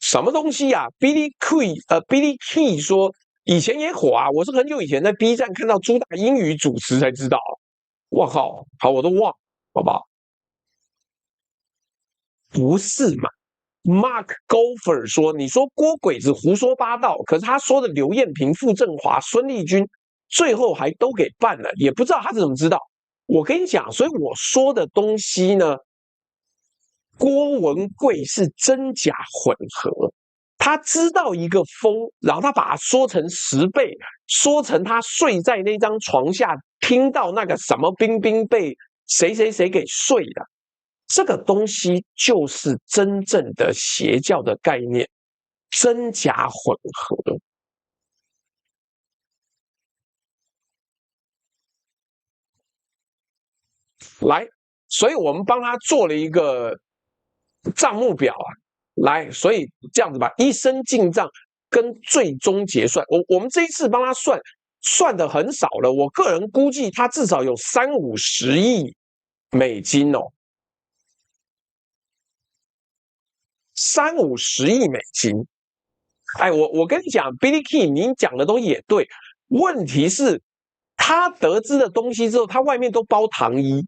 什么东西啊 ？Billy Key 说以前也火啊，我是很久以前在 B 站看到朱大英语主持才知道。我靠，好我都忘了，好不好？不是嘛 ？Mark Golfer 说，你说郭鬼子胡说八道，可是他说的刘彦平、傅政华、孙立军，最后还都给办了，也不知道他是怎么知道。我跟你讲，所以我说的东西呢，郭文贵是真假混合。他知道一个风，然后他把它说成10倍，说成他睡在那张床下听到那个什么冰冰被谁谁谁给睡了。这个东西就是真正的邪教的概念，真假混合。来，所以我们帮他做了一个账目表啊，来，所以这样子吧，一生进账跟最终结算，我们这一次帮他算的很少了，我个人估计他至少有30-50亿美金哦，30-50亿美金。哎，我跟你讲 ，Billy Key， 你讲的东西也对，问题是，他得知的东西之后，他外面都包糖衣。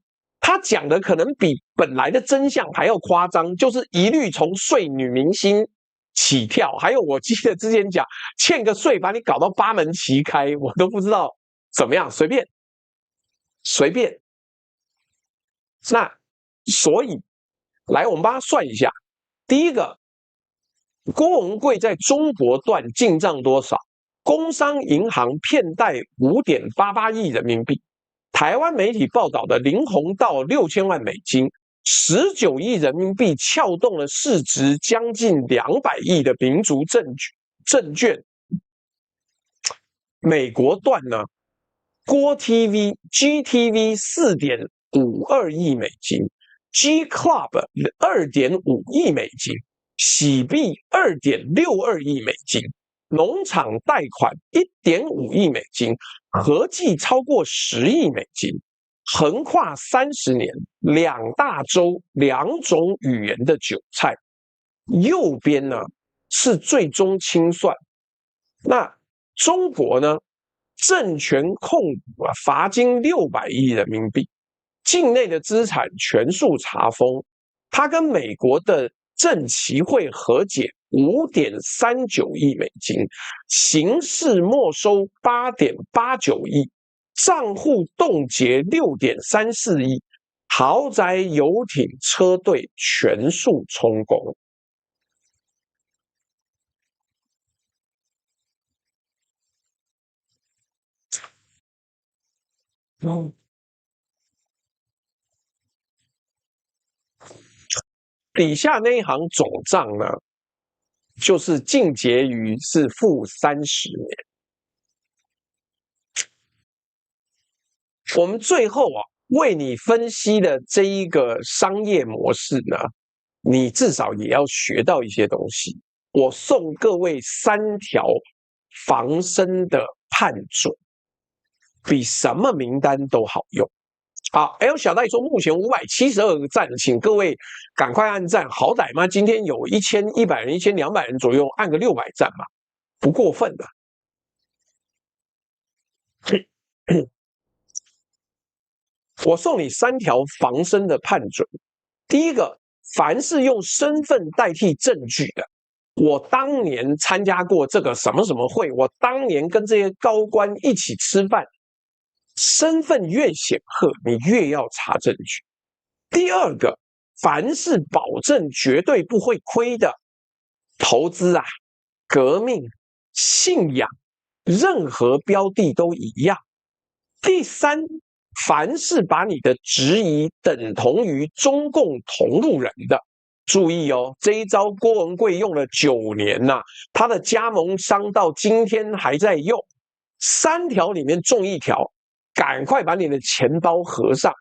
他讲的可能比本来的真相还要夸张，就是一律从睡女明星起跳。还有我记得之前讲欠个税把你搞到八门齐开，我都不知道怎么样，随便。那所以来我们帮他算一下，第一个，郭文贵在中国段进账多少？工商银行骗贷5.88亿人民币，台湾媒体报道的林鸿道6000万美金，19亿人民币撬动了市值将近200亿的民族证券。美国段呢，郭 TV、GTV 4.52亿美金，G Club 2.5亿美金，喜币2.62亿美金，农场贷款1.5亿美金，合计超过10亿美金，横跨30年，2大洲2种语言的韭菜。右边呢是最终清算，那中国呢？政权控股罚金600亿人民币，境内的资产全数查封。他跟美国的证期会和解5.39亿美金，刑事没收8.89亿，账户冻结6.34亿，豪宅、游艇、车队全数充公。底下那一行总账呢，就是净结余是-30年。我们最后为你分析的这一个商业模式呢，你至少也要学到一些东西。我送各位3条防身的判准，比什么名单都好用。好 ，L 小戴说目前572个赞，请各位赶快按赞，好歹嘛，今天有1100人、1200人左右，按个600赞嘛，不过分的。我送你3条防身的判准。第一个，凡是用身份代替证据的，我当年参加过这个什么什么会，我当年跟这些高官一起吃饭，身份越显赫，你越要查证据。第二个，凡是保证绝对不会亏的，投资啊、革命、信仰，任何标的都一样。第三，凡是把你的质疑等同于中共同路人的，注意哦，这一招郭文贵用了9年呐，他的加盟商到今天还在用。3条里面中1条，赶快把你的钱包合上。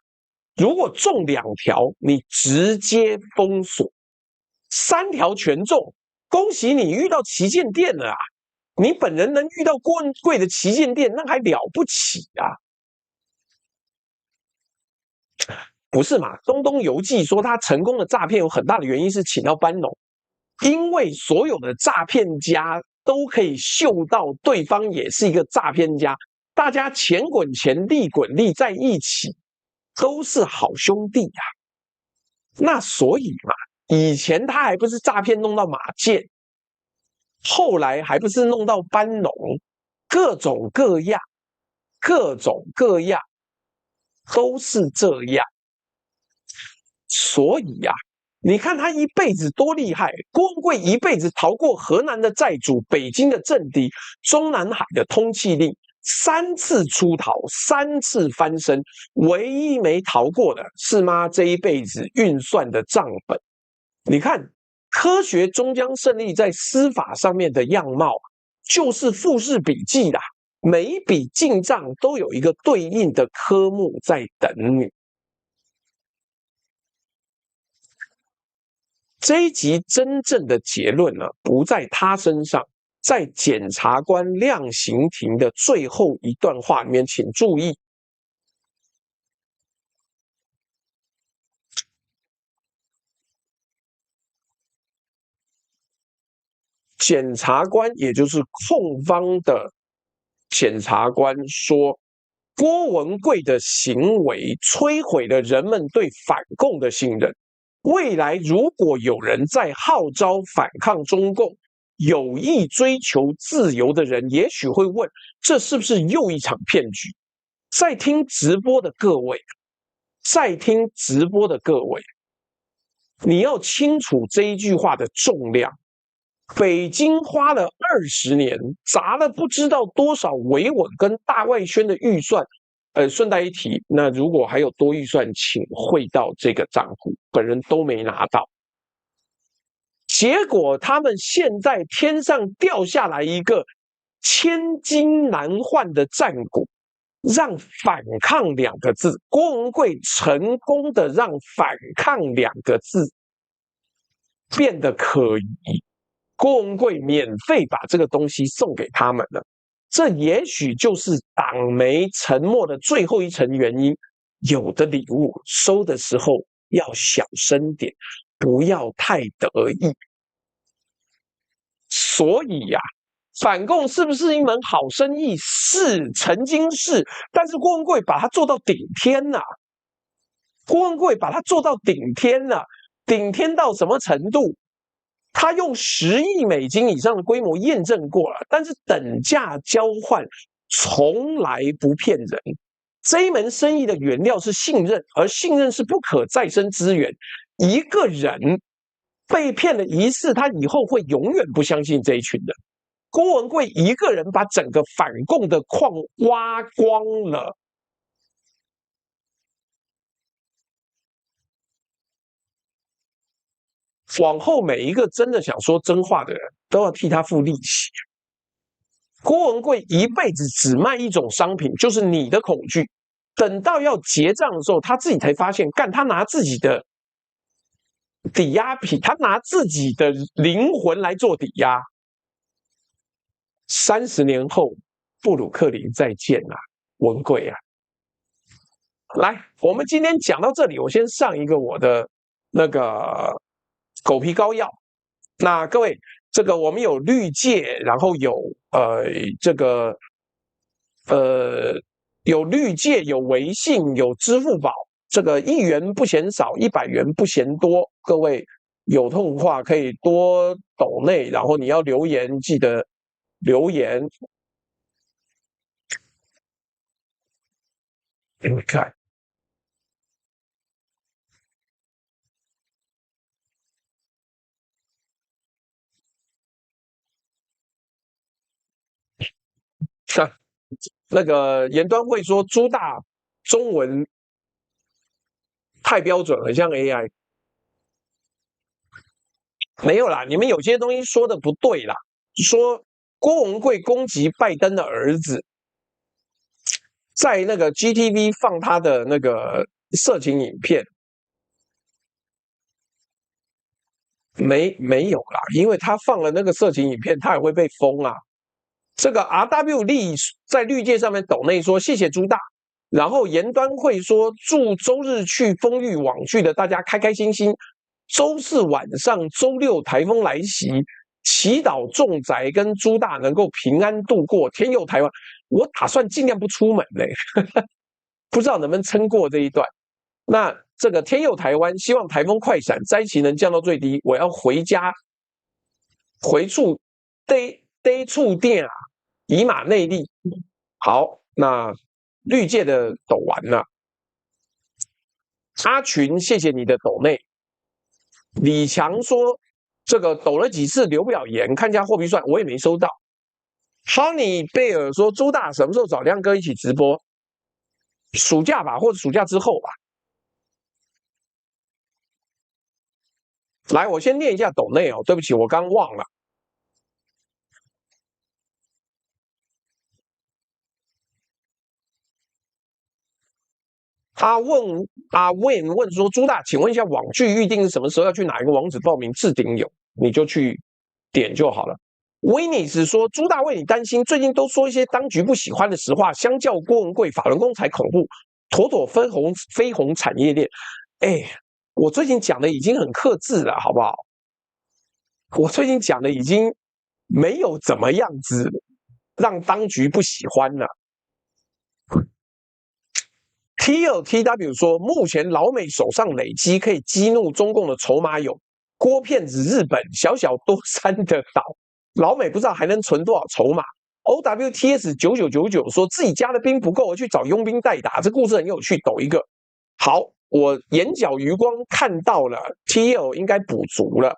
如果中2条，你直接封锁。3条全中，恭喜你遇到旗舰店了啊！你本人能遇到郭文贵的旗舰店，那还了不起啊！不是嘛？东东游记说他成功的诈骗有很大的原因是请到班农，因为所有的诈骗家都可以嗅到对方也是一个诈骗家，大家钱滚钱，利滚利在一起，都是好兄弟啊。那所以嘛，以前他还不是诈骗弄到马建，后来还不是弄到班农，各种各样都是这样。所以啊，你看他一辈子多厉害，郭文贵一辈子逃过河南的债主、北京的政敌、中南海的通缉令，3次出逃，3次翻身，唯一没逃过的是妈这一辈子运算的账本。你看，科学终将胜利在司法上面的样貌，就是复式笔记啦，每一笔进账都有一个对应的科目在等你。这一集真正的结论呢，不在他身上，在检察官量刑庭的最后一段话里面，请注意。检察官，也就是控方的检察官说，郭文贵的行为摧毁了人们对反共的信任。未来如果有人在号召反抗中共，有意追求自由的人，也许会问：这是不是又一场骗局？在听直播的各位，你要清楚这一句话的重量。北京花了20年，砸了不知道多少维稳跟大外宣的预算。顺带一提，那如果还有多预算，请汇到这个账户，本人都没拿到。结果他们现在天上掉下来一个千金难换的战果，让反抗2个字，郭文贵成功的让反抗2个字变得可疑。郭文贵免费把这个东西送给他们了，这也许就是党媒沉默的最后一层原因。有的礼物收的时候要小声点，不要太得意。所以呀，反共是不是一门好生意？是，曾经是，但是郭文贵把它做到顶天了。郭文贵把它做到顶天了，顶天到什么程度？他用10亿美金以上的规模验证过了，但是等价交换从来不骗人。这一门生意的原料是信任，而信任是不可再生资源。一个人被骗了一次，他以后会永远不相信这一群人。郭文贵一个人把整个反共的矿挖光了。往后每一个真的想说真话的人都要替他付利息。郭文贵一辈子只卖一种商品，就是你的恐惧。等到要结账的时候，他自己才发现，他拿自己的抵押品，他拿自己的灵魂来做抵押。30年后，布鲁克林再见啊，文贵啊！来，我们今天讲到这里，我先上一个我的那个狗皮膏药。那各位，这个我们有绿界，然后有有绿界，有微信，有支付宝。这个1元不嫌少，100元不嫌多。各位有空的话可以多抖内，然后你要留言，记得留言。你看。那个严端会说朱大中文太标准，很像 AI。没有啦，你们有些东西说的不对啦。说郭文贵攻击拜登的儿子，在那个 GTV 放他的那个色情影片，没有啦，因为他放了那个色情影片，他也会被封啊。这个 RW 力在绿界上面抖内说谢谢朱大，然后严端会说祝周日去风雨网剧的大家开开心心，周4晚上周6台风来袭，祈祷重宅跟朱大能够平安度过，天佑台湾。我打算尽量不出门嘞，不知道能不能撑过这一段。那这个天佑台湾，希望台风快闪，灾情能降到最低。我要回家，回处得触电啊，以马内利。好，那绿界的抖完了。阿群，谢谢你的抖内。李强说这个抖了几次留不了言，看一下货币算，我也没收到。Honey 贝尔说朱大什么时候找亮哥一起直播？暑假吧，或者暑假之后吧。来，我先念一下抖内哦，对不起，我刚忘了。阿问问说朱大，请问一下网剧预定是什么时候？要去哪一个网址报名？置顶有，你就去点就好了。威尼斯说朱大为你担心，最近都说一些当局不喜欢的实话，相较郭文贵法轮功才恐怖，妥妥飞鸿产业链。哎，我最近讲的已经很克制了，好不好？我最近讲的已经没有怎么样子让当局不喜欢了。TLTW 说，目前老美手上累积可以激怒中共的筹码有郭骗子日本小小多山的岛，老美不知道还能存多少筹码。OWTS9999说自己家的兵不够，而去找佣兵代打，这故事很有趣。抖一个，好，我眼角余光看到了 TL 应该补足了。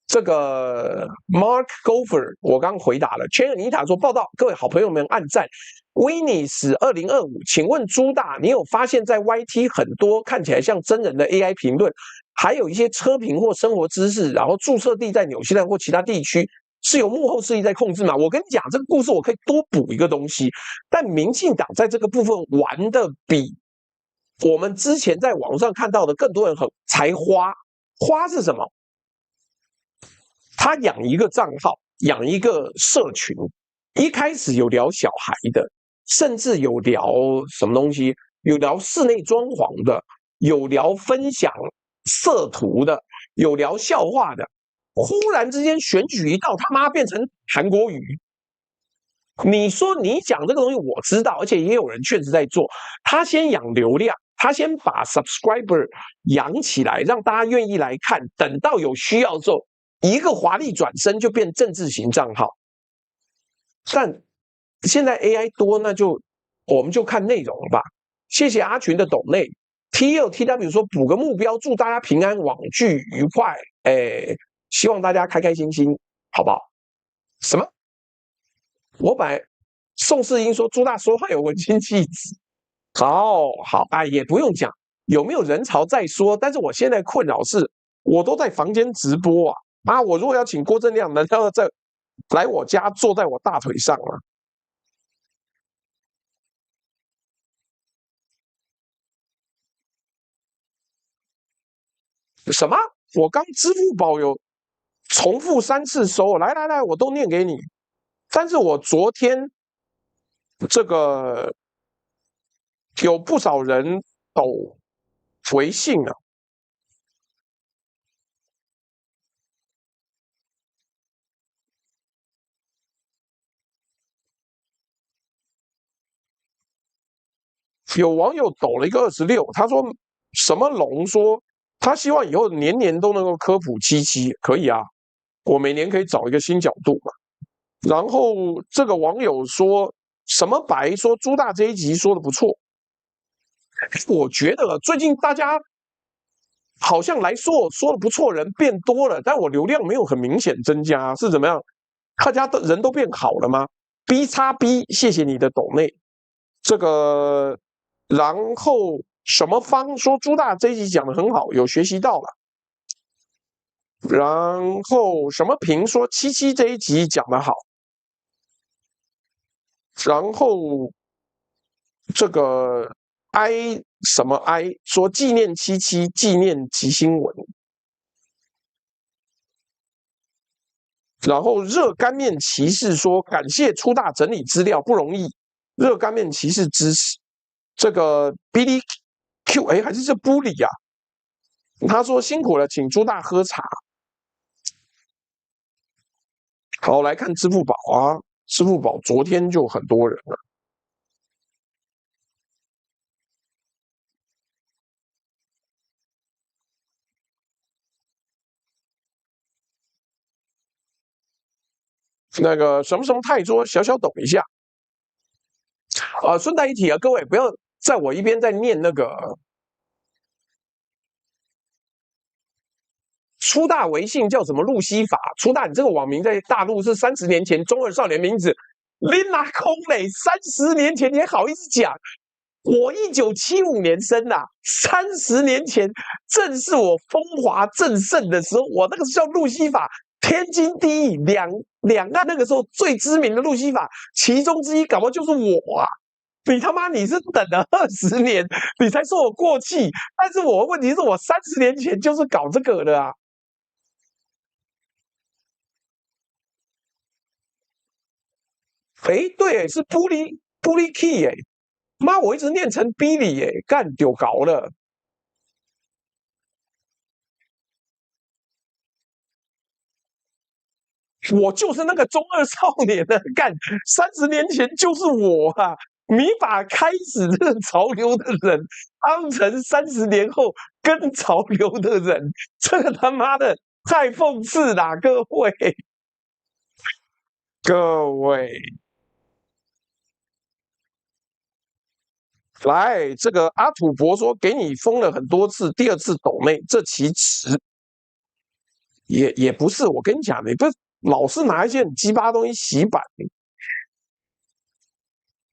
这个 Mark Gopher 我刚回答了。圈尔尼塔说报道，各位好朋友们按赞。威尼斯2025，请问朱大，你有发现，在 YT 很多看起来像真人的 AI 评论，还有一些车评或生活知识，然后注册地在纽西兰或其他地区，是由幕后势力在控制吗？我跟你讲，这个故事我可以多补一个东西，但民进党在这个部分玩的比我们之前在网上看到的更多人才花。花是什么？他养一个账号，养一个社群，一开始有聊小孩的，甚至有聊什么东西，有聊室内装潢的，有聊分享色图的，有聊笑话的。忽然之间选举一到，他妈变成韩国语。你说你讲这个东西我知道，而且也有人确实在做。他先养流量，他先把 subscriber 养起来，让大家愿意来看。等到有需要的时候，一个华丽转身就变政治型账号。但现在 AI 多，那就我们就看内容吧。谢谢阿群的抖内 TLTW 说补个目标，祝大家平安，网聚愉快。希望大家开开心心，好不好？什么？我本来宋世英说朱大说话有文青气质。好，也不用讲有没有人潮再说。但是我现在困扰是，我都在房间直播啊！我如果要请郭正亮，难道要来我家坐在我大腿上吗？什么？我刚支付宝有重复3次收，来，我都念给你。但是我昨天这个有不少人抖回信啊。有网友抖了一个26，他说什么龙说他希望以后年年都能够科普77，可以啊，我每年可以找一个新角度嘛。然后这个网友说什么白说朱大这一集说的不错，我觉得最近大家好像来说的不错人变多了，但我流量没有很明显增加，是怎么样？大家的人都变好了吗 ？B 叉 B， 谢谢你的抖内。这个，然后什么方说朱大这一集讲的很好，有学习到了。然后什么平说77这一集讲的好。然后这个 I 什么 I 说纪念77，纪念吉新闻。然后热干面骑士说感谢初大整理资料不容易，热干面骑士支持。这个 Billy Q 还是这布里啊？他说辛苦了，请朱大喝茶。好，来看支付宝啊，支付宝昨天就很多人了。那个什么什么太说小小抖一下顺带一提啊，各位不要在我一边在念那个初大微信叫什么路西法。初大，你这个网名在大陆是30年前中二少年名字，你拿空嘞？30年前你还好意思讲？我1975年生的，30年前正是我风华正盛的时候，我那个叫路西法，天经地义，两岸那个时候最知名的路西法，其中之一，搞不好就是我啊！你他妈你是等了20年，你才说我过气，但是我的问题是我30年前就是搞这个的啊！对，是布利 key 妈，我一直念成 Billy 干丢搞了。我就是那个中二少年干30年前就是我啊！你把开始这个潮流的人当成30年后跟潮流的人，这个他妈的太讽刺啦！各位，来，这个阿土伯说给你封了很多次，第2次抖内，这其实也不是。我跟你讲，你不是老是拿一些很鸡巴的东西洗版。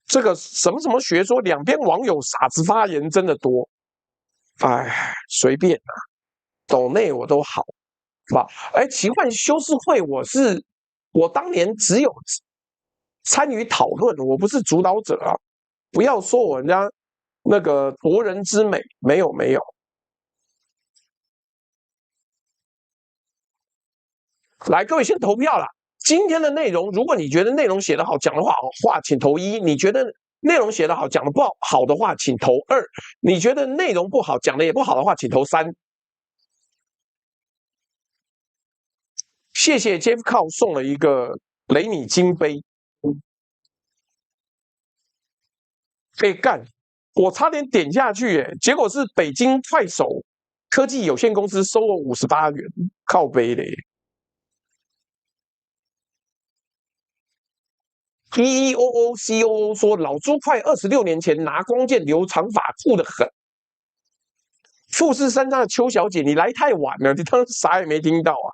这个什么什么学说，两边网友傻子发言真的多。哎，随便啊，抖内我都好，是吧？哎，奇幻修饰会，我当年只有参与讨论，我不是主导者啊！不要说我人家那个夺人之美，没有。来，各位先投票啦。今天的内容，如果你觉得内容写得好，讲的话，请投1；你觉得内容写得好，讲的不好的话，请投2；你觉得内容不好，讲的也不好的话，请投3。谢谢 Jeff Cow 送了一个雷米金杯。被干，我差点点下去结果是北京快手科技有限公司收我58元，靠背嘞。EEOOCOO 说老朱快26年前拿光剑留长发酷得很。富士山上的邱小姐，你来太晚了，你当时啥也没听到啊。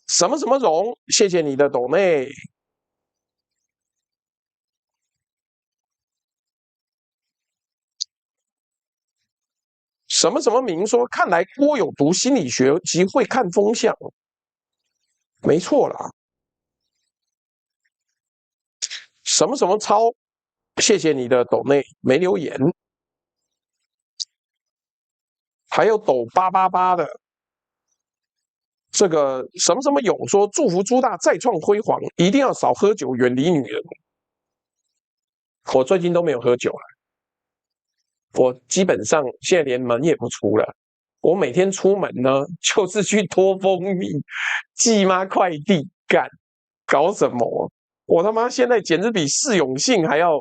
什么什么荣，谢谢你的抖内。什么什么明说，看来郭有读心理学及会看风向，没错啦。什么什么超，谢谢你的抖内，没留言。还有抖888的，这个什么什么勇说，祝福朱大再创辉煌，一定要少喝酒，远离女人。我最近都没有喝酒了，我基本上现在连门也不出了。我每天出门呢，就是去拖蜂蜜、寄妈快递，干搞什么？我他妈现在简直比释永信还要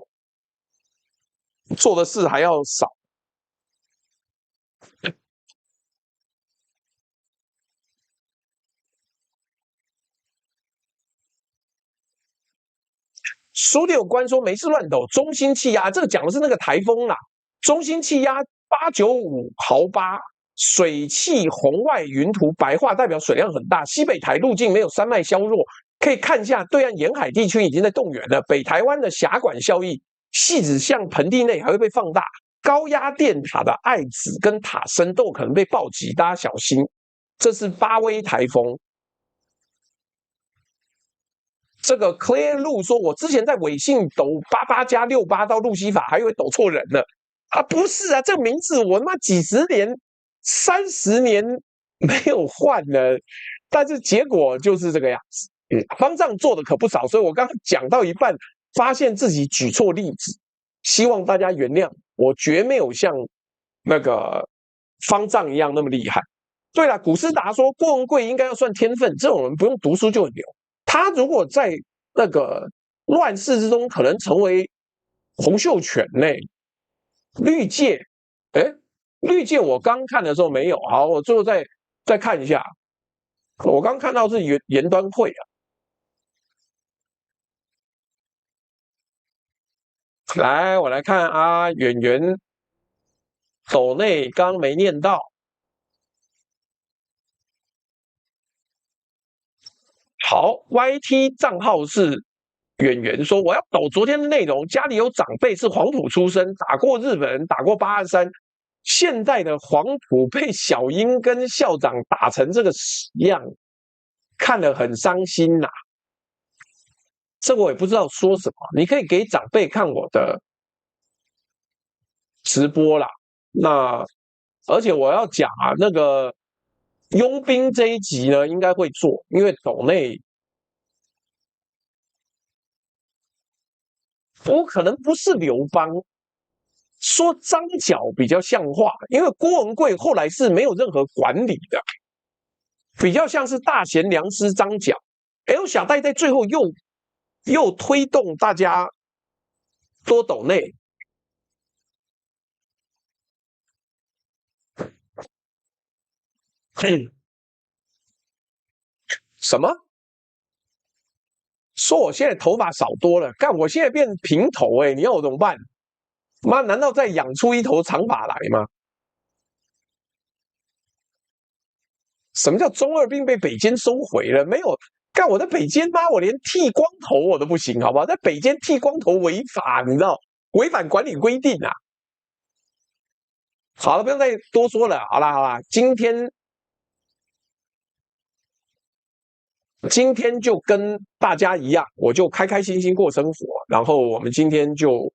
做的事还要少。书店有官说没事乱抖，中心气压，这个讲的是那个台风啦。中心气压895毫巴，水汽红外云图，白话代表水量很大。西北台路径没有山脉削弱，可以看一下对岸沿海地区已经在动员了。北台湾的峡管效应，细子向盆地内还会被放大。高压电塔的爱子跟塔身都有可能被暴击，大家小心。这是巴威台风。这个 Clear 路说，我之前在微信抖88+68到路西法，还以为抖错人了啊！不是啊，这个名字我他妈几十年、30年没有换了，但是结果就是这个样子。方丈做的可不少，所以我刚刚讲到一半，发现自己举错例子，希望大家原谅，我绝没有像那个方丈一样那么厉害。对了，古斯达说郭文贵应该要算天分，这种人不用读书就很牛。他如果在那个乱世之中，可能成为洪秀全呢。绿界，绿界我刚看的时候没有，好，我最后再看一下。我刚看到是严端会啊。来，我来看啊，演员抖内刚没念到。好 ，YT 账号是演员说我要抖昨天的内容，家里有长辈是黄埔出身，打过日本人，打过823，现在的黄埔被小英跟校长打成这个死样，看了很伤心呐。这我也不知道说什么，你可以给长辈看我的直播啦。那而且我要讲啊，那个佣兵这一集呢，应该会做，因为抖内我可能不是刘邦，说张角比较像话，因为郭文贵后来是没有任何管理的，比较像是大贤良师张角。L 小戴在最后又推动大家多抖内，什么？说我现在头发少多了？干，我现在变平头你要我怎么办？妈，难道再养出一头长发来吗？什么叫中二病被北监收回了？没有，干我在北监妈，我连剃光头我都不行，好不好？在北监剃光头违法，你知道，违反管理规定啊。好了，不用再多说了。好啦，今天就跟大家一样，我就开开心心过生活。然后我们今天就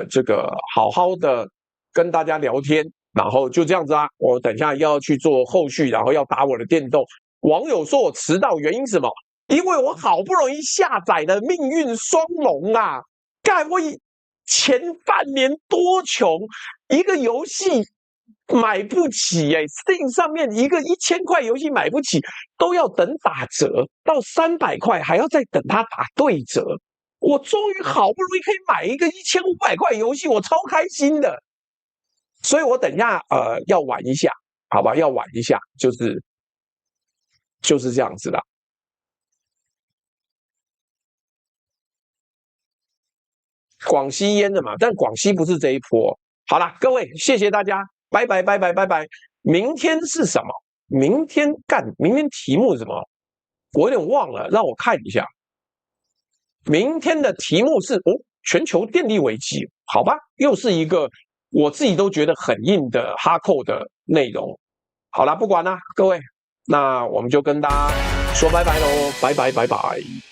这个好好的跟大家聊天，然后就这样子啊。我等一下要去做后续，然后要打我的电动。网友说我迟到，原因是什么？因为我好不容易下载了《命运双龙》啊，干我前半年多穷，一个游戏买不起Steam 上面一个1000块游戏买不起，都要等打折，到300块还要再等它打对折。我终于好不容易可以买一个1500块游戏，我超开心的。所以我等一下要玩一下，好吧？要玩一下，就是这样子的。广西烟的嘛，但广西不是这一波。好了，各位，谢谢大家，拜拜拜拜拜拜。明天是什么？明天题目是什么？我有点忘了，让我看一下。明天的题目是全球电力危机，好吧，又是一个我自己都觉得很硬的哈扣的内容。好了，不管了，各位，那我们就跟大家说拜拜喽，拜拜拜拜。